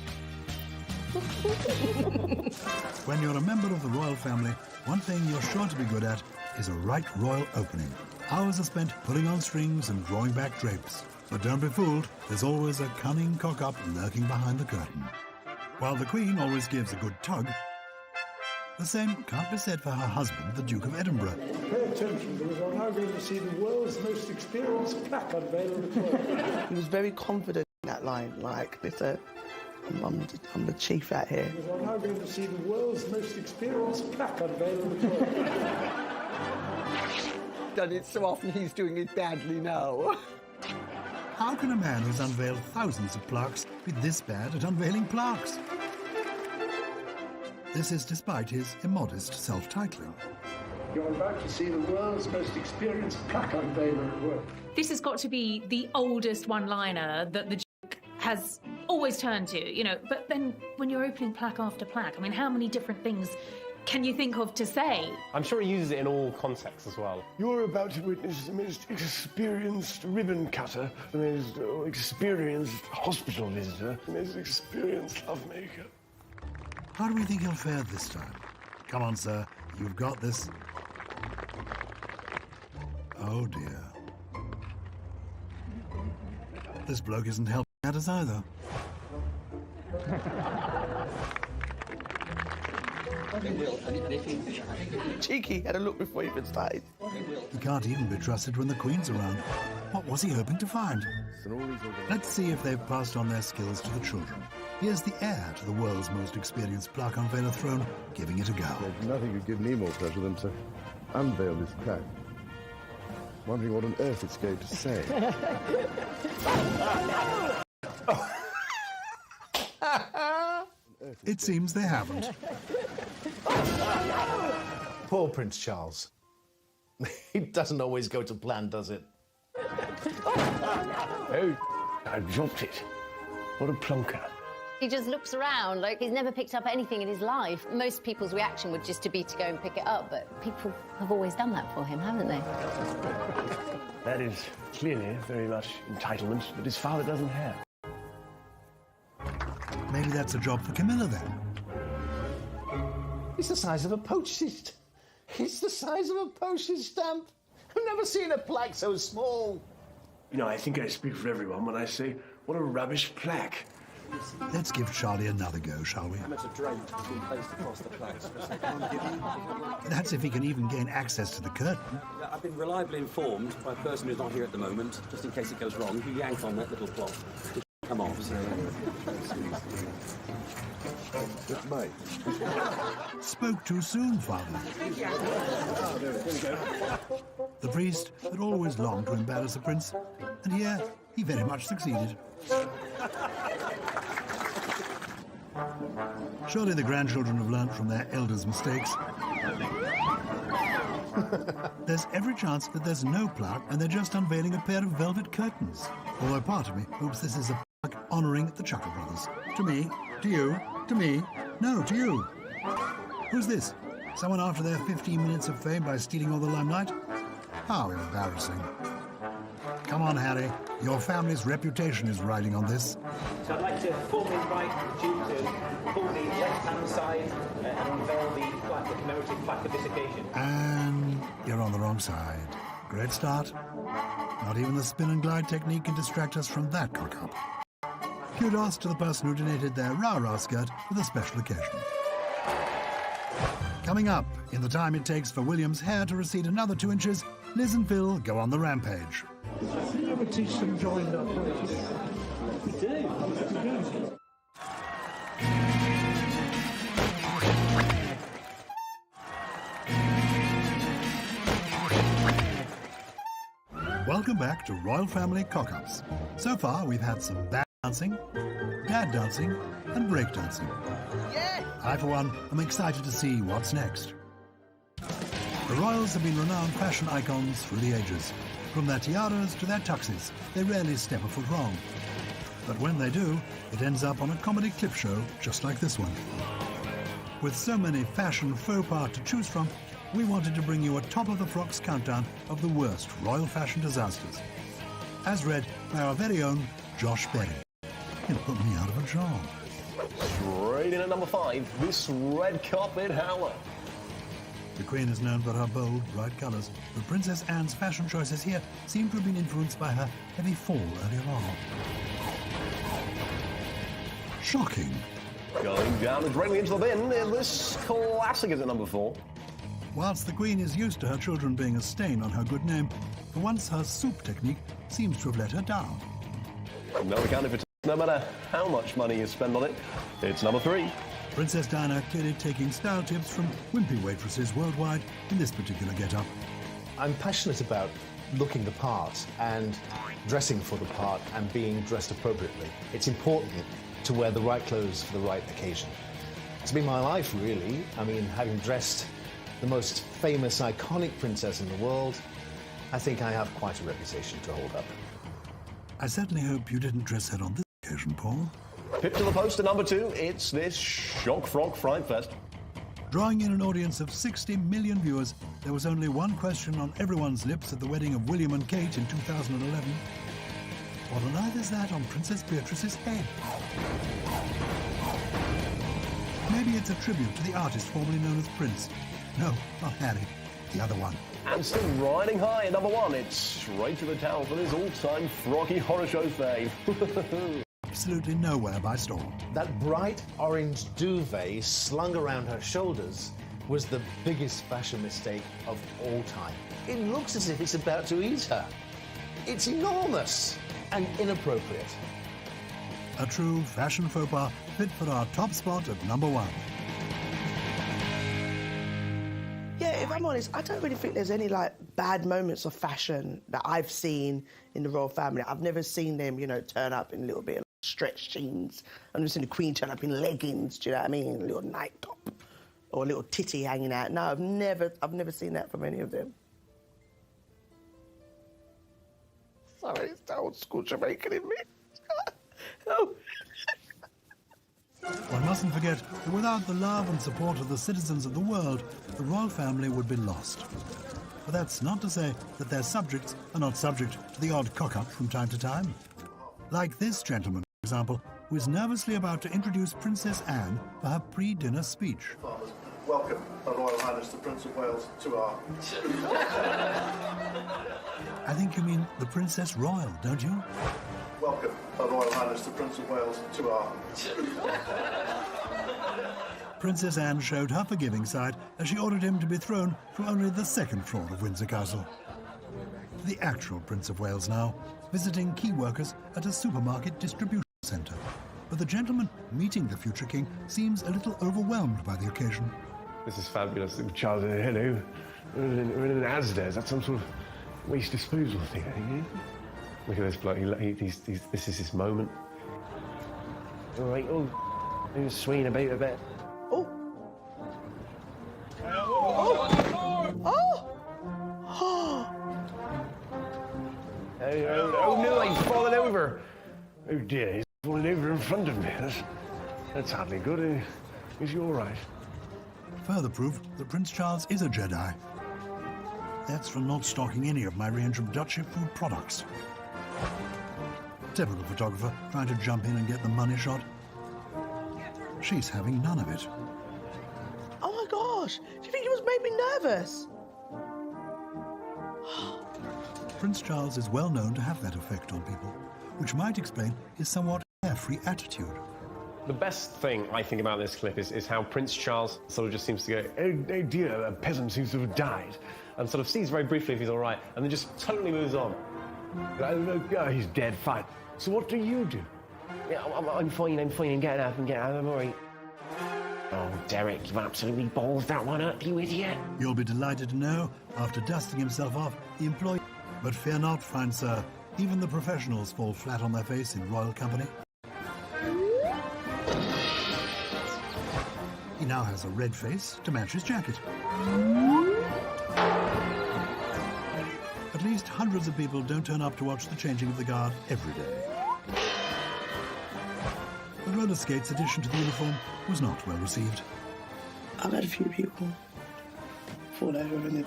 When you're a member of the royal family, one thing you're sure to be good at is a right royal opening. Hours are spent pulling on strings and drawing back drapes. But don't be fooled, there's always a cunning cock-up lurking behind the curtain. While the Queen always gives a good tug, the same can't be said for her husband, the Duke of Edinburgh. Pay attention, because I'm now going to see the world's most experienced plaque unveiled. He was very confident in that line, like, listen, I'm the chief out here. Because I'm now going to see the world's most experienced plaque unveiled. Done it so often he's doing it badly now. How can a man who's unveiled thousands of plaques be this bad at unveiling plaques? This is despite his immodest self-titling. You're about to see the world's most experienced plaque unveiler at work. This has got to be the oldest one-liner that the Duke has always turned to, you know, but then when you're opening plaque after plaque, I mean, how many different things can you think of to say? I'm sure he uses it in all contexts as well. You're about to witness the most experienced ribbon cutter, the most experienced hospital visitor, the most experienced lovemaker. How do we think he'll fare this time? Come on, sir, you've got this. Oh dear. This bloke isn't helping out us either. Cheeky, had a look before he even started. He can't even be trusted when the Queen's around. What was he hoping to find? Let's see if they've passed on their skills to the children. Here's the heir to the world's most experienced plaque unveiler throne, giving it a go. There's nothing could give me more pleasure than to unveil this plaque. Wondering what on earth it's going to say. It seems they haven't. Poor Prince Charles. It doesn't always go to plan, does it? Oh, I dropped it. What a plonker. He just looks around like he's never picked up anything in his life. Most people's reaction would just to be to go and pick it up, but people have always done that for him, haven't they? That is clearly very much entitlement that his father doesn't have. Maybe that's a job for Camilla then. It's the size of a postage. It's the size of a postage stamp. I've never seen a plaque so small. You know, I think I speak for everyone when I say, what a rubbish plaque. Let's give Charlie another go, shall we? That's if he can even gain access to the curtain. I've been reliably informed by a person who's not here at the moment, just in case it goes wrong, who yanked on that little cloth. It come off, so... It's mine. Spoke too soon, Father. The priest had always longed to embarrass the prince, and here he very much succeeded. Surely the grandchildren have learnt from their elders' mistakes. There's every chance that there's no plaque and they're just unveiling a pair of velvet curtains. Although part of me hopes this is a plaque honouring the Chuckle Brothers. To me, to you, to me, no, to you. Who's this? Someone after their 15 minutes of fame by stealing all the limelight? How embarrassing. Come on, Harry. Your family's reputation is riding on this. So I'd like to formally invite the Duke to pull the left-hand side and unveil the commemorative plaque of this occasion. And you're on the wrong side. Great start. Not even the spin and glide technique can distract us from that cock-up. Kudos to the person who donated their rah-rah skirt for the special occasion. Coming up, in the time it takes for William's hair to recede another 2 inches, Liz and Phil go on the rampage. You ever teach them joined up? We do. Welcome back to Royal Family Cock-Ups. So far, we've had some bad dancing, dad dancing, and break dancing. Yeah! I, for one, am excited to see what's next. The royals have been renowned fashion icons through the ages. From their tiaras to their tuxes, they rarely step a foot wrong. But when they do, it ends up on a comedy clip show just like this one. With so many fashion faux pas to choose from, we wanted to bring you a top-of-the-frocks countdown of the worst royal fashion disasters. As read by our very own Josh Berry. He'll put me out of a job. Straight in at number 5, this red carpet howler. The Queen is known for her bold, bright colours, but Princess Anne's fashion choices here seem to have been influenced by her heavy fall earlier on. Shocking. Going down and directly into the bin, this classic is at number 4. Whilst the Queen is used to her children being a stain on her good name, for once her soup technique seems to have let her down. No accounting for no matter how much money you spend on it, it's number 3. Princess Diana clearly taking style tips from wimpy waitresses worldwide in this particular get-up. I'm passionate about looking the part and dressing for the part and being dressed appropriately. It's important to wear the right clothes for the right occasion. It's been my life, really. I mean, having dressed the most famous, iconic princess in the world, I think I have quite a reputation to hold up. I certainly hope you didn't dress her on this occasion, Paul. Pip to the post at number 2, it's this shock frog fright fest. Drawing in an audience of 60 million viewers, there was only one question on everyone's lips at the wedding of William and Kate in 2011. What on earth is that on Princess Beatrice's head? Maybe it's a tribute to the artist formerly known as Prince. No, not Harry, the other one. And still riding high at number 1, it's straight to the town for this all-time froggy horror show fave. Absolutely nowhere by storm. That bright orange duvet slung around her shoulders was the biggest fashion mistake of all time. It looks as if it's about to eat her. It's enormous and inappropriate. A true fashion faux pas fit for our top spot at number 1. Yeah, if I'm honest, I don't really think there's any like bad moments of fashion that I've seen in the royal family. I've never seen them, turn up in a little bit of stretched jeans. I've never seen the Queen turn up in leggings, do you know what I mean? A little night top or a little titty hanging out. No, I've never seen that from any of them. Sorry, it's the old school Jamaican in me. Oh. One mustn't forget that without the love and support of the citizens of the world, the royal family would be lost. But that's not to say that their subjects are not subject to the odd cock-up from time to time. Like this gentleman, for example, who is nervously about to introduce Princess Anne for her pre-dinner speech. Welcome, Her Royal Highness the Prince of Wales, to our... I think you mean the Princess Royal, don't you? Welcome, Her Royal Highness the Prince of Wales, to our... Princess Anne showed her forgiving side as she ordered him to be thrown from only the 2nd floor of Windsor Castle. The actual Prince of Wales now, visiting key workers at a supermarket distribution centre. But the gentleman meeting the future king seems a little overwhelmed by the occasion. This is fabulous. Charles, hello. We're in an Asda. Is that some sort of waste disposal thing, I think? Look at this bloke. This is his moment. All right. Oh, he's swinging about a bit. Oh. Oh no, he's fallen over. Oh dear, he's fallen over in front of me. That's hardly good. Is he all right? Further proof that Prince Charles is a Jedi. That's from not stocking any of my range of Duchy food products. Typical photographer trying to jump in and get the money shot. She's having none of it. Oh my gosh, do you think it was made me nervous? Prince Charles is well known to have that effect on people, which might explain his somewhat carefree attitude. The best thing I think about this clip is how Prince Charles sort of just seems to go, oh dear, a peasant seems to have died, and sort of sees very briefly if he's all right, and then just totally moves on. He's dead fine. So what do you do? Yeah, I'm fine, I'm getting up, I'm all right. Oh, Derek, you've absolutely balls that one up, you idiot. You'll be delighted to know, after dusting himself off, the employee... But fear not, fine sir. Even the professionals fall flat on their face in royal company. He now has a red face to match his jacket. At least hundreds of people don't turn up to watch the changing of the guard every day. The roller skates addition to the uniform was not well received. I've had a few people fall over and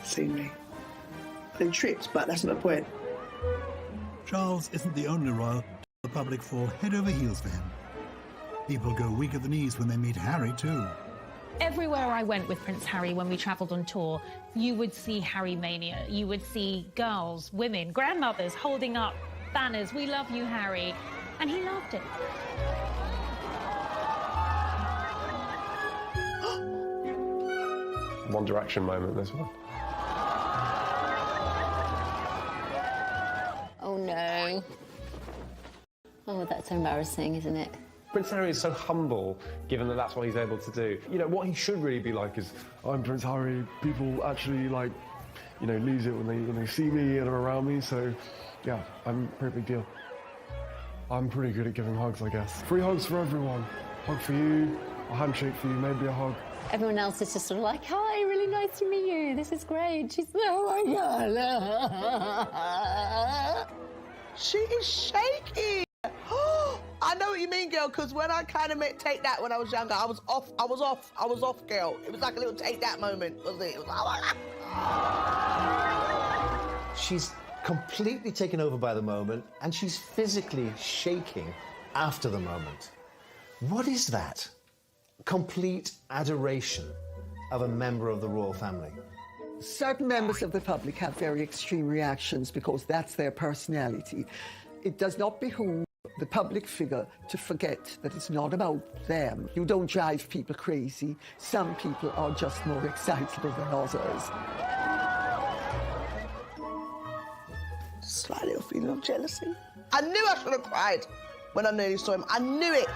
seen me. They tripped, but that's not the point. Charles isn't the only royal. The public fall head over heels for him. People go weak at the knees when they meet Harry too. Everywhere I went with Prince Harry when we travelled on tour, you would see Harry mania. You would see girls, women, grandmothers holding up banners, "We love you, Harry." And he loved it. One Direction moment, this one. Oh no. Oh, that's embarrassing, isn't it? Prince Harry is so humble, given that that's what he's able to do. You know, what he should really be like is, I'm Prince Harry, people actually, like, you know, lose it when they see me and are around me, so, yeah, I'm a pretty big deal. I'm pretty good at giving hugs, I guess. 3 hugs for everyone. Hug for you, a handshake for you, maybe a hug. Everyone else is just sort of like, hi, really nice to meet you. This is great. She's, oh my God. She is shaking. I know what you mean, girl, because when I kind of met Take That when I was younger, I was off, girl. It was like a little Take That moment, wasn't it? It was like, oh my God. She's completely taken over by the moment, and she's physically shaking after the moment. What is that? Complete adoration of a member of the royal family. Certain members of the public have very extreme reactions because that's their personality. It does not behoove the public figure to forget that it's not about them. You don't drive people crazy. Some people are just more excitable than others. Slight little feeling of jealousy. I knew I should have cried when I nearly saw him. I knew it.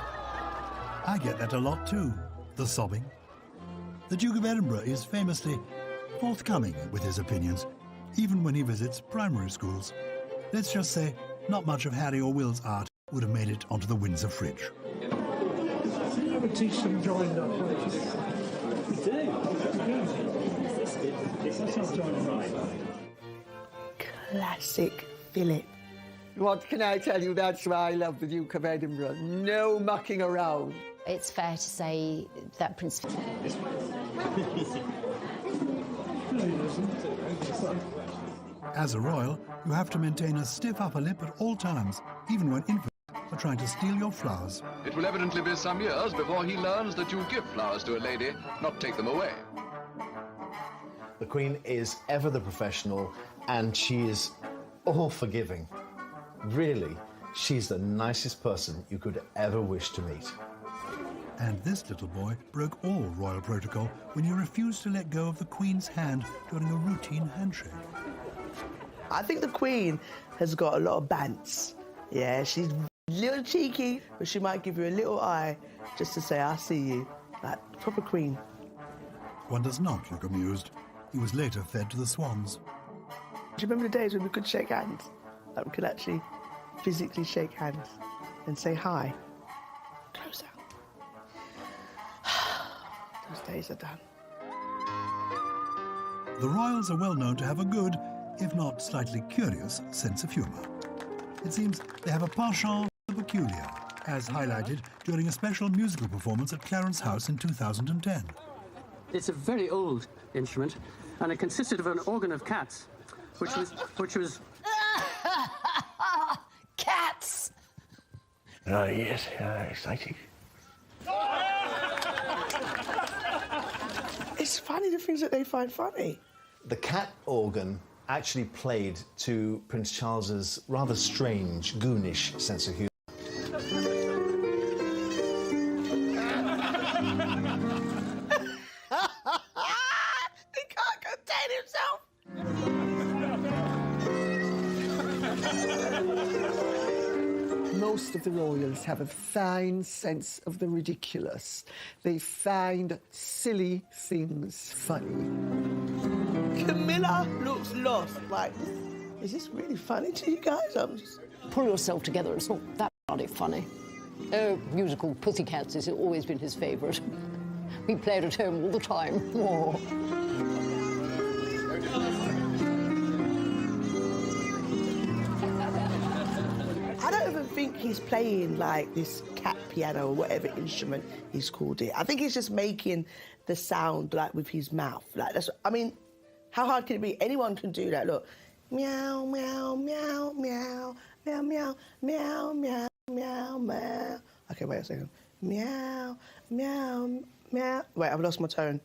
I get that a lot too, the sobbing. The Duke of Edinburgh is famously forthcoming with his opinions, even when he visits primary schools. Let's just say, not much of Harry or Will's art would have made it onto the Windsor fridge. You ever teach them joined up? We do. That's not joined right. Classic Philip. What can I tell you? That's why I love the Duke of Edinburgh. No mucking around. It's fair to say that Prince... As a royal, you have to maintain a stiff upper lip at all times, even when infants are trying to steal your flowers. It will evidently be some years before he learns that you give flowers to a lady, not take them away. The Queen is ever the professional, and she is all forgiving. Really, she's the nicest person you could ever wish to meet. And this little boy broke all royal protocol when he refused to let go of the Queen's hand during a routine handshake. I think the Queen has got a lot of bants. Yeah, she's a little cheeky, but she might give you a little eye just to say, I see you. Like, proper Queen. One does not look amused. He was later fed to the swans. Do you remember the days when we could shake hands? Like, we could actually physically shake hands and say hi. Closer. Those days are done. The royals are well known to have a good, if not slightly curious, sense of humour. It seems they have a penchant for the peculiar, as highlighted during a special musical performance at Clarence House in 2010. It's a very old instrument, and it consisted of an organ of cats, which was... Cats! Oh, yes, exciting. It's funny the things that they find funny. The cat organ actually played to Prince Charles's rather strange, goonish sense of humour. He can't contain himself. most of the royals have a fine sense of the ridiculous. They find silly things funny. Camilla looks lost. Like, is this really funny to you guys? I'm just... Pull yourself together, it's not that bloody funny. Oh, musical Pussycats has always been his favourite. We played at home all the time. Oh. I don't even think he's playing like this cat piano or whatever instrument he's called it. I think he's just making the sound like with his mouth. Like that's. I mean, how hard can it be? Anyone can do that. Look, meow meow meow meow meow meow meow meow meow meow. Okay, wait a second. Meow meow meow. Wait, I've lost my tone.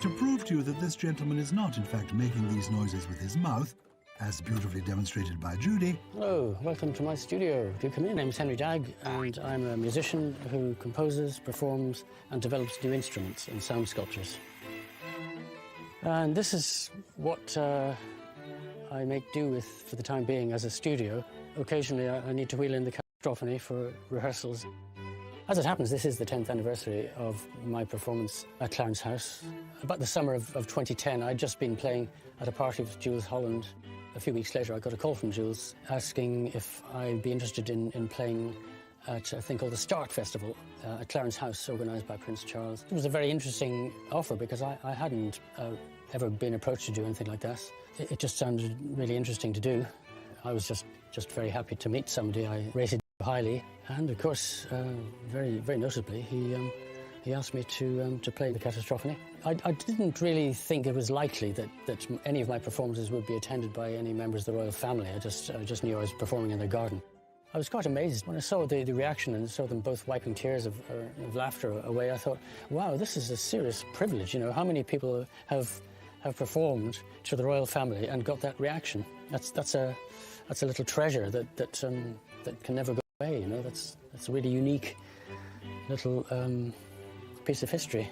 To prove to you that this gentleman is not, in fact, making these noises with his mouth, as beautifully demonstrated by Judy. Hello, welcome to my studio. Do come in. My name's Henry Dagg, and I'm a musician who composes, performs, and develops new instruments and sound sculptures. And this is what I make do with for the time being as a studio. Occasionally, I need to wheel in the catastrophony for rehearsals. As it happens, this is the 10th anniversary of my performance at Clarence House. About the summer of 2010, I'd just been playing at a party with Jules Holland. A few weeks later, I got a call from Jules asking if I'd be interested in playing at a thing called the Start Festival at Clarence House, organised by Prince Charles. It was a very interesting offer because I hadn't ever been approached to do anything like that. It just sounded really interesting to do. I was just very happy to meet somebody I rated highly, and of course, very notably, he asked me to play the catastrophony. I didn't really think it was likely that any of my performances would be attended by any members of the royal family. I just knew I was performing in their garden. I was quite amazed when I saw the reaction and saw them both wiping tears of laughter away. I thought, wow, this is a serious privilege. You know, how many people have performed to the royal family and got that reaction? That's a little treasure that can never go away. You know, that's a really unique little piece of history.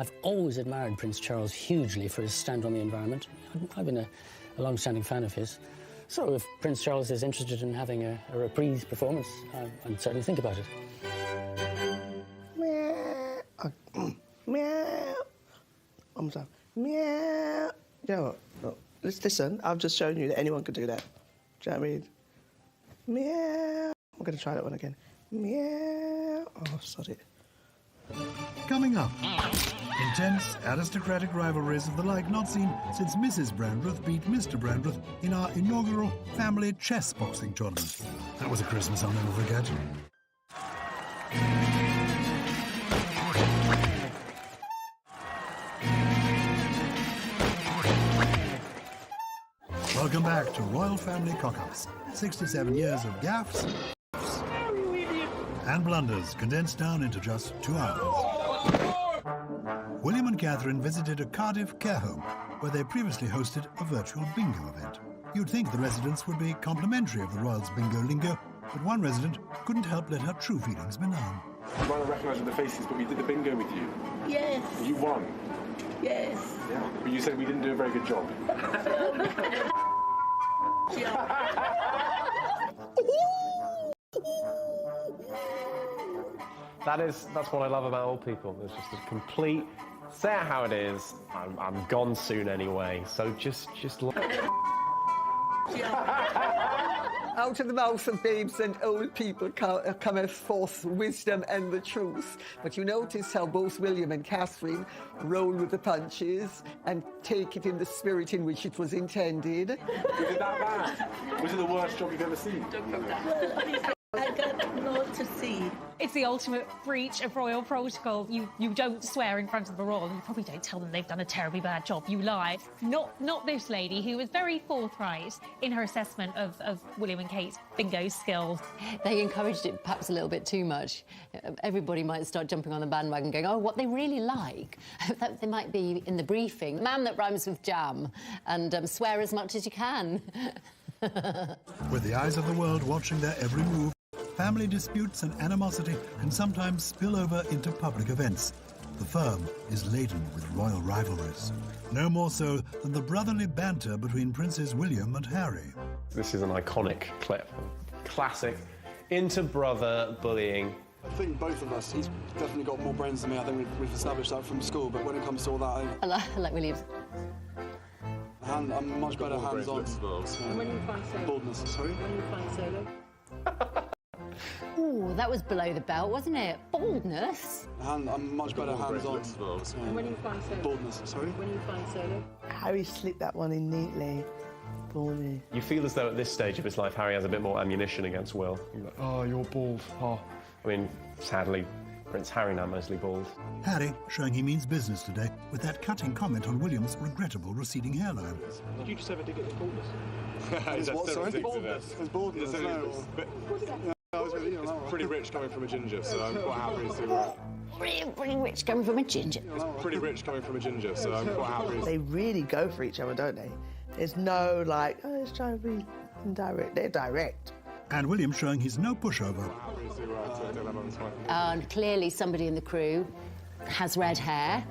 I've always admired Prince Charles hugely for his stand on the environment. I've been a long-standing fan of his. So if Prince Charles is interested in having a reprise performance, I'd certainly think about it. Meow. Meow. I'm sorry. Meow. You know what? Look, let's listen. I've just shown you that anyone could do that. Do you know what I mean? Meow. I'm going to try that one again. Meow. Oh, sod it. Coming up, intense aristocratic rivalries of the like not seen since Mrs. Brandreth beat Mr. Brandreth in our inaugural family chess boxing tournament. That was a Christmas I'll never forget. Welcome back to Royal Family Cock-Ups. 67 years of gaffes and blunders condensed down into just 2 hours. William and Catherine visited a Cardiff care home where they previously hosted a virtual bingo event. You'd think the residents would be complimentary of the Royals' bingo lingo, but one resident couldn't help let her true feelings be known. You might not recognise the faces, but we did the bingo with you. Yes. You won. Yes. Yeah. But you said we didn't do a very good job. That's what I love about old people. There's just a complete, say it how it is, I'm gone soon anyway, so just Out of the mouth of babes and old people cometh forth wisdom and the truth. But you notice how both William and Catherine roll with the punches and take it in the spirit in which it was intended. Was it that bad? Was it the worst job you've ever seen? I got more to see. It's the ultimate breach of royal protocol. You don't swear in front of the royal. You probably don't tell them they've done a terribly bad job. You lie. Not this lady, who was very forthright in her assessment of William and Kate's bingo skills. They encouraged it perhaps a little bit too much. Everybody might start jumping on the bandwagon going, oh, what they really like. They might be in the briefing. Man that rhymes with jam, and swear as much as you can. With the eyes of the world watching their every move, family disputes and animosity can sometimes spill over into public events. The firm is laden with royal rivalries. No more so than the brotherly banter between Princes William and Harry. This is an iconic clip. Classic Into brother bullying. I think both of us, he's definitely got more brains than me. I think we've established that from school, but when it comes to all that, I like Williams. I'm much better hands-on. When you find solo? Boldness, sorry? When you find solo? Ooh, that was below the belt, wasn't it? Boldness. I'm much better hands-on. When you find solo? Boldness, sorry? When you find solo? Harry slipped that one in neatly. Ballsy. You feel as though at this stage of his life, Harry has a bit more ammunition against Will. Oh, you're bald. Oh. I mean, sadly, Prince Harry now mostly bald. Harry showing he means business today with that cutting comment on William's regrettable receding hairline. Did you just ever dig at the baldness? It's what, sorry? Baldness. It's baldness, no. It's pretty rich coming from a ginger, so I'm quite happy to... Pretty rich coming from a ginger. It's pretty rich coming from a ginger, so I'm quite happy. They really go for each other, don't they? There's no, like, oh, it's trying to be indirect. They're direct. And William showing he's no pushover. And clearly somebody in the crew has red hair.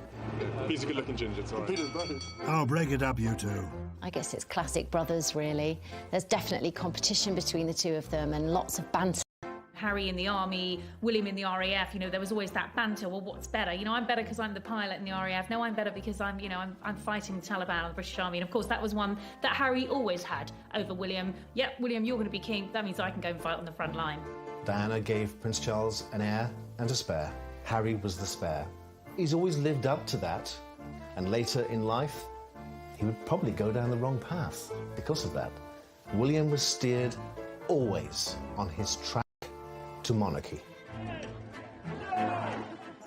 He's a good-looking ginger, it's all right. Oh, break it up, you two. I guess it's classic brothers, really. There's definitely competition between the two of them and lots of banter. Harry in the army, William in the RAF, you know, there was always that banter. Well, what's better? You know, I'm better because I'm the pilot in the RAF. No, I'm better because I'm fighting the Taliban or the British Army. And of course, that was one that Harry always had over William. Yep, William, you're going to be king. That means I can go and fight on the front line. Diana gave Prince Charles an heir and a spare. Harry was the spare. He's always lived up to that. And later in life, he would probably go down the wrong path because of that. William was steered always on his track to monarchy.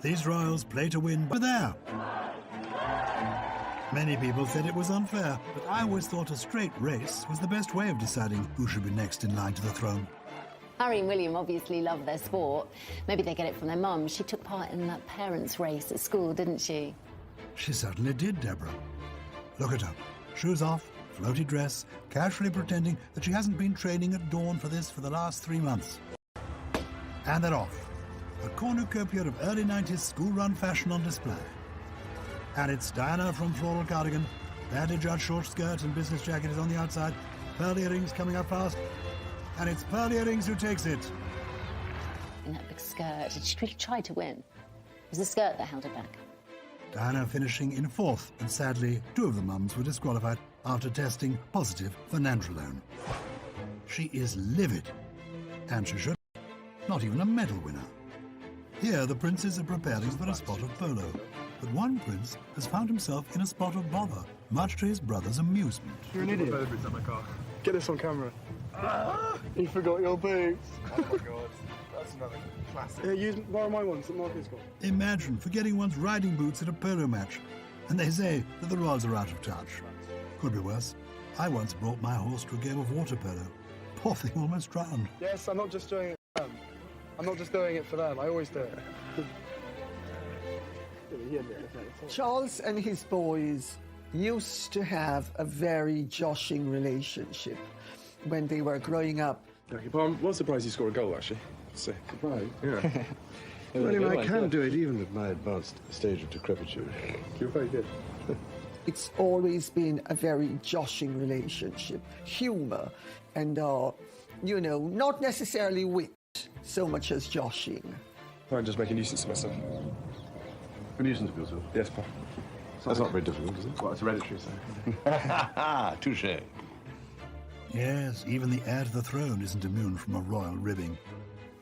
These royals play to win, but there. Many people said it was unfair, but I always thought a straight race was the best way of deciding who should be next in line to the throne. Harry and William obviously love their sport. Maybe they get it from their mum. She took part in that parents' race at school, didn't she? She certainly did, Deborah. Look at her. Shoes off, floaty dress, casually pretending that she hasn't been training at dawn for this for the last 3 months. And they're off. A cornucopia of early 90s school-run fashion on display. And it's Diana from Floral Cardigan. Badly judged short skirt and business jacket is on the outside. Pearl earrings coming up fast. And it's Pearl Earrings who takes it. In that big skirt, she really tried to win. It was the skirt that held her back. Diana finishing in 4th, and sadly, 2 of the mums were disqualified after testing positive for nandrolone. She is livid, and she should. Not even a medal winner. Here, the princes are preparing for a spot of polo, but one prince has found himself in a spot of bother, much to his brother's amusement. You're an idiot. Get this on camera. You forgot your boots. Oh my god, that's another classic. Yeah, borrow my ones that Mark has got. Imagine forgetting one's riding boots at a polo match, and they say that the royals are out of touch. Could be worse. I once brought my horse to a game of water polo. Poor thing almost drowned. Yes, I'm not just doing it for them. I'm not just doing it for them, I always do it. Charles and his boys used to have a very joshing relationship when they were growing up. Okay, but I'm well surprised you scored a goal, actually. So, Surprised? yeah. William, I can do it even at my advanced stage of decrepitude. You're very good. It's always been a very joshing relationship. Humour and, you know, not necessarily wit so much as joshing. I'm just making a nuisance of myself. A nuisance of yourself? Yes, Pa. That's not very difficult, is it? Well, it's hereditary, so. Touché. Yes, even the heir to the throne isn't immune from a royal ribbing.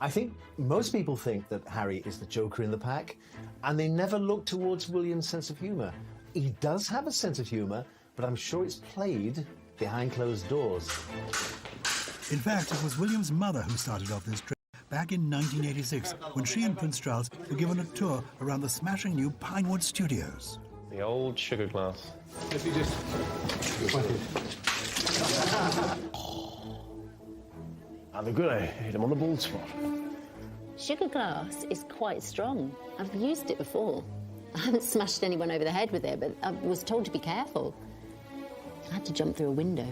I think most people think that Harry is the joker in the pack, and they never look towards William's sense of humour. He does have a sense of humour, but I'm sure it's played behind closed doors. In fact, it was William's mother who started off this trip back in 1986, when she and Prince Charles were given a tour around the smashing new Pinewood Studios. The old sugar glass. If you just... Are they good? I hit him on the bald spot. Sugar glass is quite strong. I've used it before. I haven't smashed anyone over the head with it, but I was told to be careful. I had to jump through a window.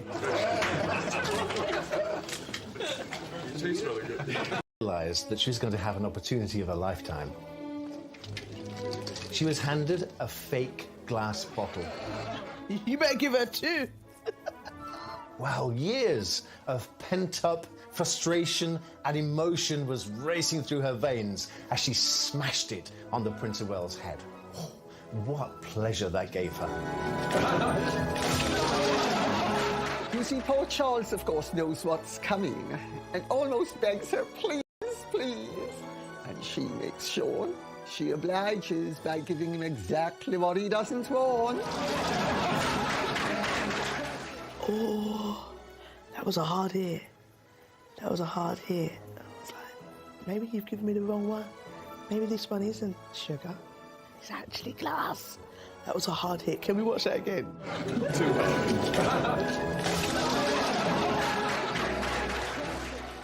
It tastes really good. Realised that she's going to have an opportunity of a lifetime. She was handed a fake glass bottle. You better give her 2. Wow, years of pent-up Frustration and emotion was racing through her veins as she smashed it on the Prince of Wales' head. Oh, what pleasure that gave her. You see, poor Charles, of course, knows what's coming and almost begs her, please, please. And she makes sure she obliges by giving him exactly what he doesn't want. Oh, that was a hard hit. That was a hard hit. I was like, maybe you've given me the wrong one. Maybe this one isn't sugar. It's actually glass. That was a hard hit. Can we watch that again?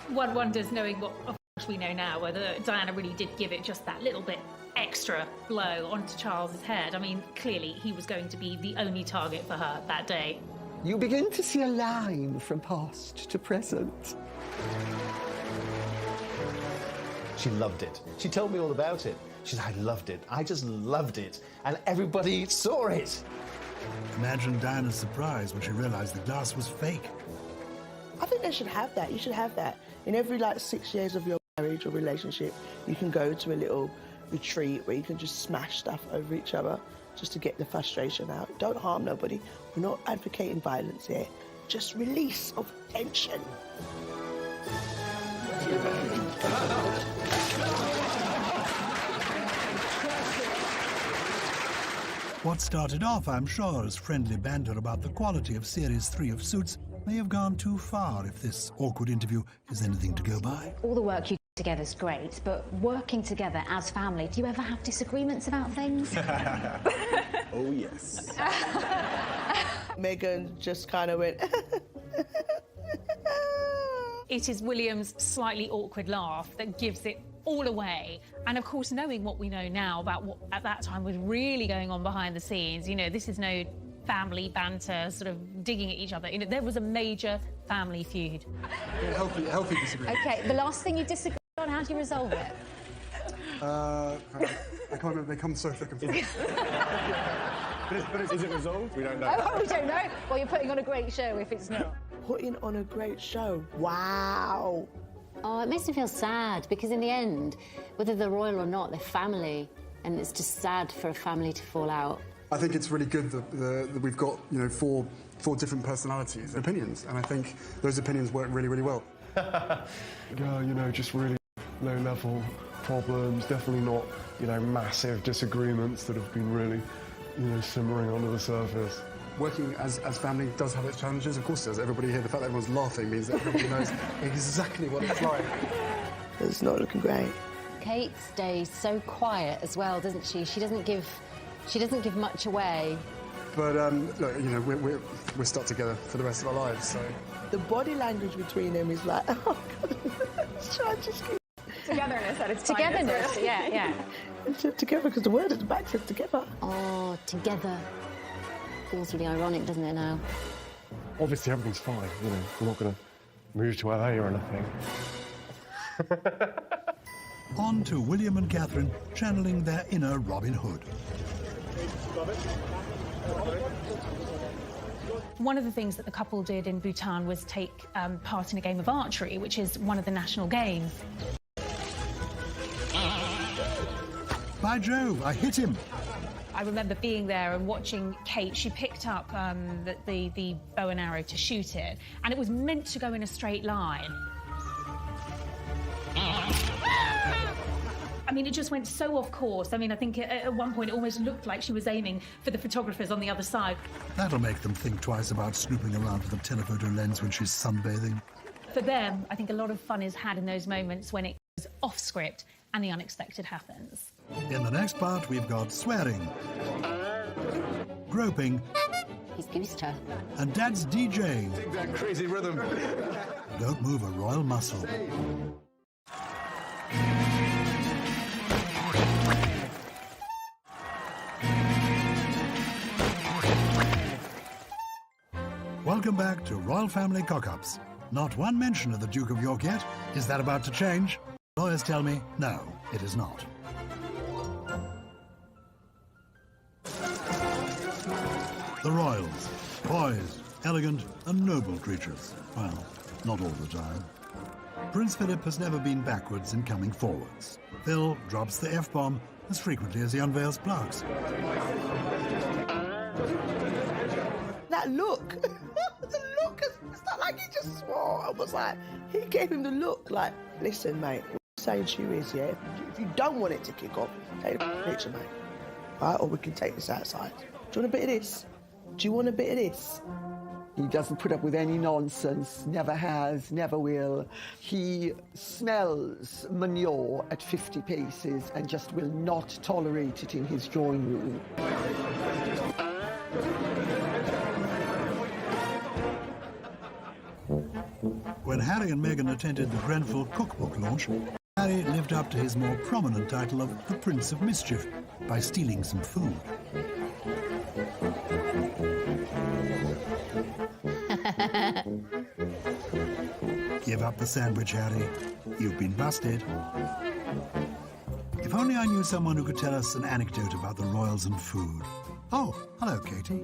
One wonders, knowing what of course we know now, whether Diana really did give it just that little bit extra blow onto Charles's head. I mean, clearly he was going to be the only target for her that day. You begin to see a line from past to present. She loved it. She told me all about it. She said, I loved it. I just loved it. And everybody saw it. Imagine Diana's surprise when she realized the glass was fake. I think they should have that. You should have that. In every, 6 years of your marriage or relationship, you can go to a little retreat where you can just smash stuff over each other just to get the frustration out. Don't harm nobody. We're not advocating violence here. Just release of tension. What started off, I'm sure, as friendly banter about the quality of Series 3 of Suits may have gone too far if this awkward interview is anything to go by. All the work you do together is great, but working together as family, do you ever have disagreements about things? Oh, yes. Megan just kind of went... It is William's slightly awkward laugh that gives it all away. And of course, knowing what we know now about what at that time was really going on behind the scenes, this is no family banter, sort of digging at each other. There was a major family feud. Yeah, healthy disagreement. OK, the last thing you disagreed on, how do you resolve it? I can't remember, they come so thick and fast. but is it resolved? We don't know. Oh, we don't know. Well, you're putting on a great show if it's not. Putting on a great show. Wow. Oh, it makes me feel sad because in the end, whether they're royal or not, they're family, and it's just sad for a family to fall out. I think it's really good that we've got, four different personalities and opinions, and I think those opinions work really, really well. Yeah, just really low-level problems, definitely not, massive disagreements that have been really, simmering under the surface. Working as family does have its challenges, of course it does. Everybody here, the fact that everyone's laughing means that everybody knows exactly what it's like. It's not looking great. Kate stays so quiet as well, doesn't she? She doesn't give much away. But look, we're stuck together for the rest of our lives, so. The body language between them is like, oh God, I just keep... Togetherness at its Togetherness, finest. yeah. Together, because the word at the back says together. Oh, together. Feels really ironic, doesn't it now? Obviously, everything's fine. We're not going to move to LA or anything. On to William and Catherine channeling their inner Robin Hood. One of the things that the couple did in Bhutan was take part in a game of archery, which is one of the national games. By Jove, I hit him! I remember being there and watching Kate. She picked up the bow and arrow to shoot it, and it was meant to go in a straight line. I mean, it just went so off course. I mean, I think at one point it almost looked like she was aiming for the photographers on the other side. That'll make them think twice about snooping around with a telephoto lens when she's sunbathing. For them, I think a lot of fun is had in those moments when it goes off script and the unexpected happens. In the next part, we've got swearing, groping, He's goosed her. and Dad's DJing. Dig that crazy rhythm. Don't move a royal muscle. Welcome back to Royal Family Cock-Ups. Not one mention of the Duke of York yet. Is that about to change? Lawyers tell me, no, it is not. The royals, poised, elegant and noble creatures. Well, not all the time. Prince Philip has never been backwards in coming forwards. Phil drops the F-bomb as frequently as he unveils plaques. That look, the look, it's not like he just swore. I was like, he gave him the look, like, listen, mate, what I'm saying to you is, yeah, if you don't want it to kick off, take the picture, mate. Right, or we can take this outside. Do you want a bit of this? Do you want a bit of this? He doesn't put up with any nonsense, never has, never will. He smells manure at 50 paces and just will not tolerate it in his drawing room. When Harry and Meghan attended the Grenfell cookbook launch, Harry lived up to his more prominent title of the Prince of Mischief by stealing some food. Give up the sandwich, Harry. You've been busted. If only I knew someone who could tell us an anecdote about the royals and food. Oh, hello, Katie.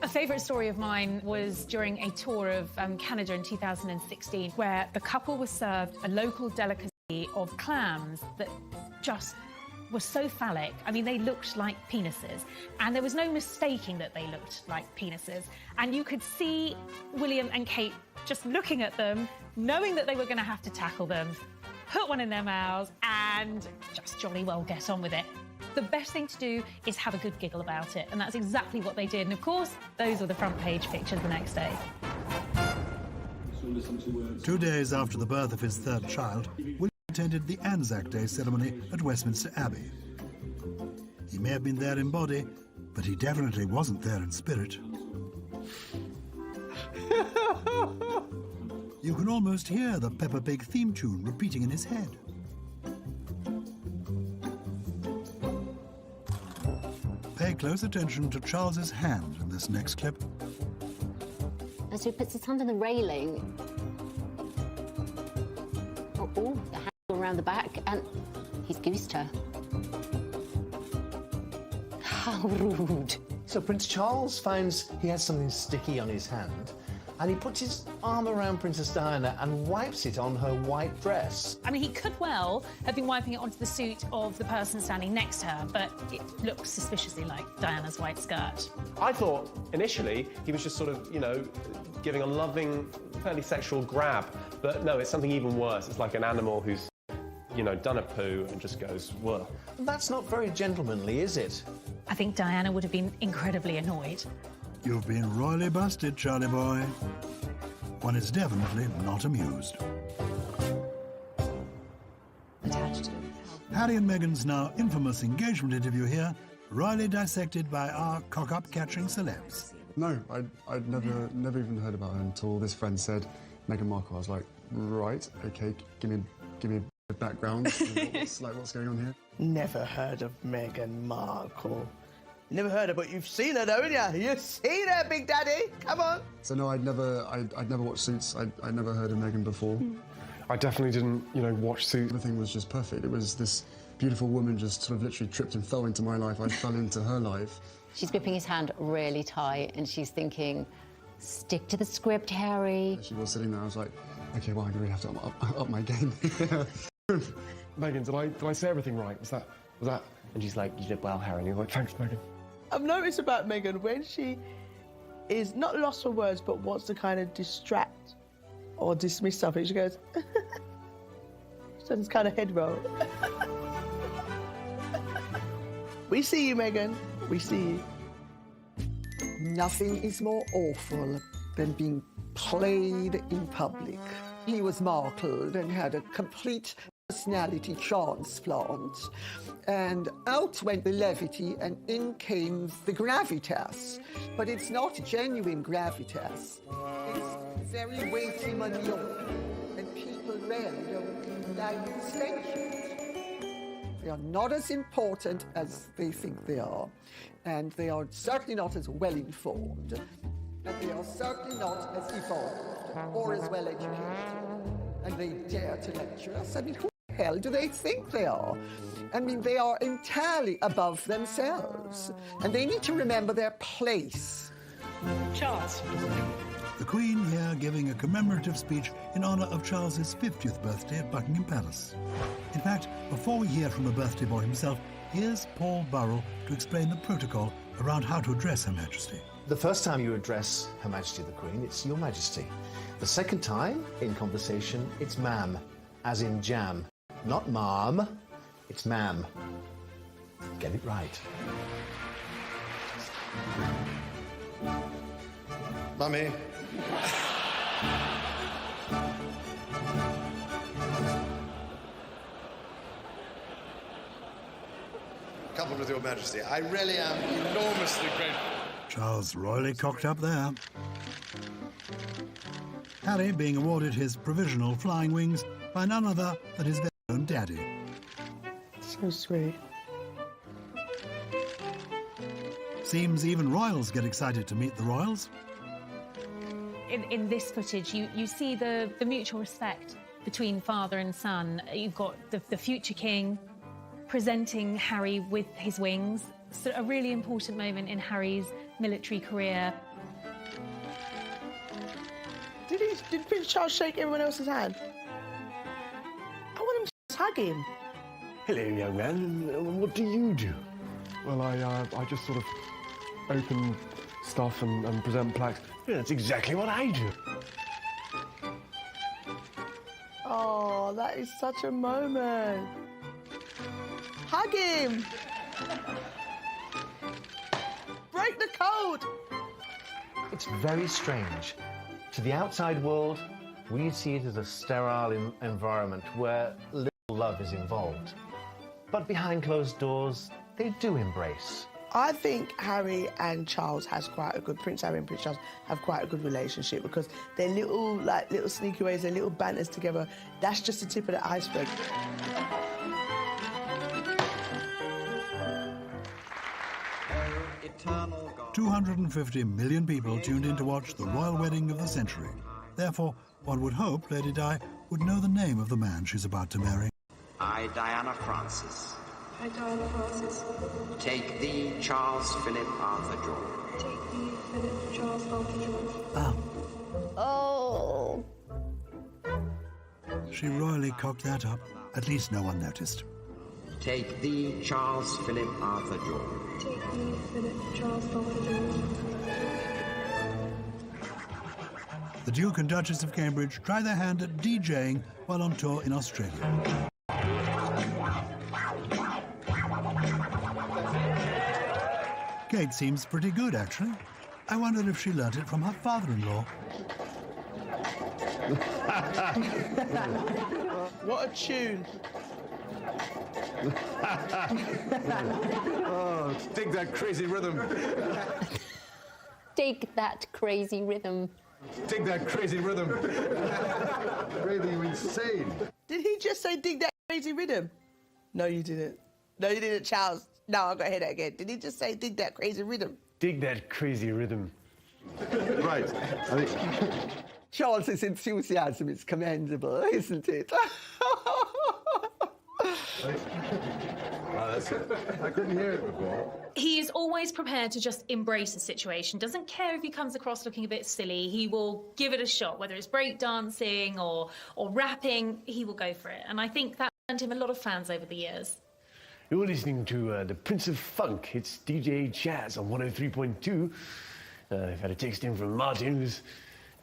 A favourite story of mine was during a tour of Canada in 2016, where the couple was served a local delicacy of clams that just were so phallic. I mean, they looked like penises, and there was no mistaking that they looked like penises. And you could see William and Kate just looking at them, knowing that they were going to have to tackle them, put one in their mouths, and just jolly well get on with it. The best thing to do is have a good giggle about it, and that's exactly what they did. And of course, those were the front page pictures the next day. 2 days after the birth of his third child, William attended the Anzac Day ceremony at Westminster Abbey. He may have been there in body, but he definitely wasn't there in spirit. You can almost hear the Peppa Pig theme tune repeating in his head. Pay close attention to Charles's hand in this next clip. And so he puts his hand on the railing. Oh, the hand around the back, and he's goosed her. How rude. So Prince Charles finds he has something sticky on his hand, and he puts his arm around Princess Diana and wipes it on her white dress. I mean, he could well have been wiping it onto the suit of the person standing next to her, but it looks suspiciously like Diana's white skirt. I thought, initially, he was just sort of, you know, giving a loving, fairly sexual grab. But no, it's something even worse. It's like an animal who's, you know, done a poo and just goes, whoa. That's not very gentlemanly, is it? I think Diana would have been incredibly annoyed. You've been royally busted, Charlie boy. One is definitely not amused. Attached. Harry and Meghan's now infamous engagement interview here, royally dissected by our cock-up-catching celebs. No, I'd never even heard about her until this friend said Meghan Markle. I was like, right, okay, give me a bit of background. What's going on here? Never heard of Meghan Markle. Never heard her, but you've seen her, haven't you? You've seen her, Big Daddy. Come on. So no, I'd never watched Suits. I'd never heard of Meghan before. I definitely didn't, you know, watch Suits. Everything was just perfect. It was this beautiful woman just sort of literally tripped and fell into my life. I fell into her life. She's gripping his hand really tight, and she's thinking, stick to the script, Harry. She was sitting there. I was like, okay, well, I really have to up my game. Meghan, did I say everything right? Was that? And she's like, you did well, Harry. And you're like, thanks, Meghan. I've noticed about Meghan, when she is not lost for words, but wants to kind of distract or dismiss something, she goes, she does this kind of head roll. We see you, Meghan. We see you. Nothing is more awful than being played in public. He was markled and had a complete personality transplant. And out went the levity and in came the gravitas. But it's not genuine gravitas. It's very weighty manure. And people rarely don't like extensions. They are not as important as they think they are. And they are certainly not as well informed. And they are certainly not as evolved or as well educated. And they dare to lecture us. I mean, who the hell do they think they are? I mean, they are entirely above themselves. And they need to remember their place. Charles, The Queen here giving a commemorative speech in honour of Charles's 50th birthday at Buckingham Palace. In fact, before we hear from the birthday boy himself, here's Paul Burrell to explain the protocol around how to address Her Majesty. The first time you address Her Majesty the Queen, it's Your Majesty. The second time, in conversation, it's ma'am, as in jam. Not ma'am, it's ma'am. Get it right. Mummy. Coupled with Your Majesty, I really am enormously grateful. Charles royally cocked up there. Harry being awarded his provisional flying wings by none other than his very own daddy. So sweet. Seems even royals get excited to meet the royals. In this footage, you see the mutual respect between father and son. You've got the future king presenting Harry with his wings. So a really important moment in Harry's military career. Did Prince Charles shake everyone else's hand? I want him to hug him. Hello, young man. What do you do? Well, I just sort of open stuff and present plaques. Yeah, that's exactly what I do. Oh, that is such a moment. Hug him. Break the code. It's very strange. To the outside world, we see it as a sterile environment where little love is involved. But behind closed doors, they do embrace. I think Harry and Charles Prince Harry and Prince Charles have quite a good relationship because their little sneaky ways, their little banters together, that's just the tip of the iceberg. Eternal God. 250 million people tuned in to watch the royal wedding of the century. Therefore, one would hope Lady Di would know the name of the man she's about to marry. I, Diana Francis. I, Diana Francis. Take thee, Charles Philip Arthur George. Take thee, Philip Charles Arthur George. Ah. Oh. She royally cocked that up. At least no one noticed. Take thee, Charles Philip Arthur George. Take thee, Philip Charles Arthur George. The Duke and Duchess of Cambridge try their hand at DJing while on tour in Australia. Kate seems pretty good, actually. I wonder if she learnt it from her father-in-law. What a tune. Oh, dig that crazy rhythm. Dig that crazy rhythm. Dig that crazy rhythm. Really, you insane. Did he just say dig that crazy rhythm? No, you didn't. No, you didn't, Charles. No, I've got to hear that again. Did he just say dig that crazy rhythm? Dig that crazy rhythm. Right. Charles's enthusiasm is commendable, isn't it? Oh, that's it. I couldn't hear it before. He is always prepared to just embrace a situation. Doesn't care if he comes across looking a bit silly. He will give it a shot, whether it's breakdancing or rapping. He will go for it, and I think that earned him a lot of fans over the years. You're listening to the Prince of Funk. It's DJ Chaz on 103.2. I've had a text in from Martin who's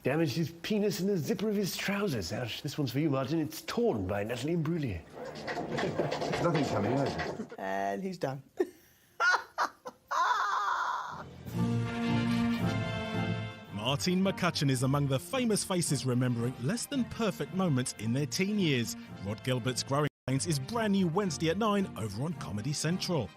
damaged his penis in the zipper of his trousers. Ouch. This one's for you, Martin. It's torn by Natalie Imbruglia. Nothing's coming out. And he's done. Martine McCutcheon is among the famous faces remembering less than perfect moments in their teen years. Rod Gilbert's Growing Pains is brand new Wednesday at 9 over on Comedy Central.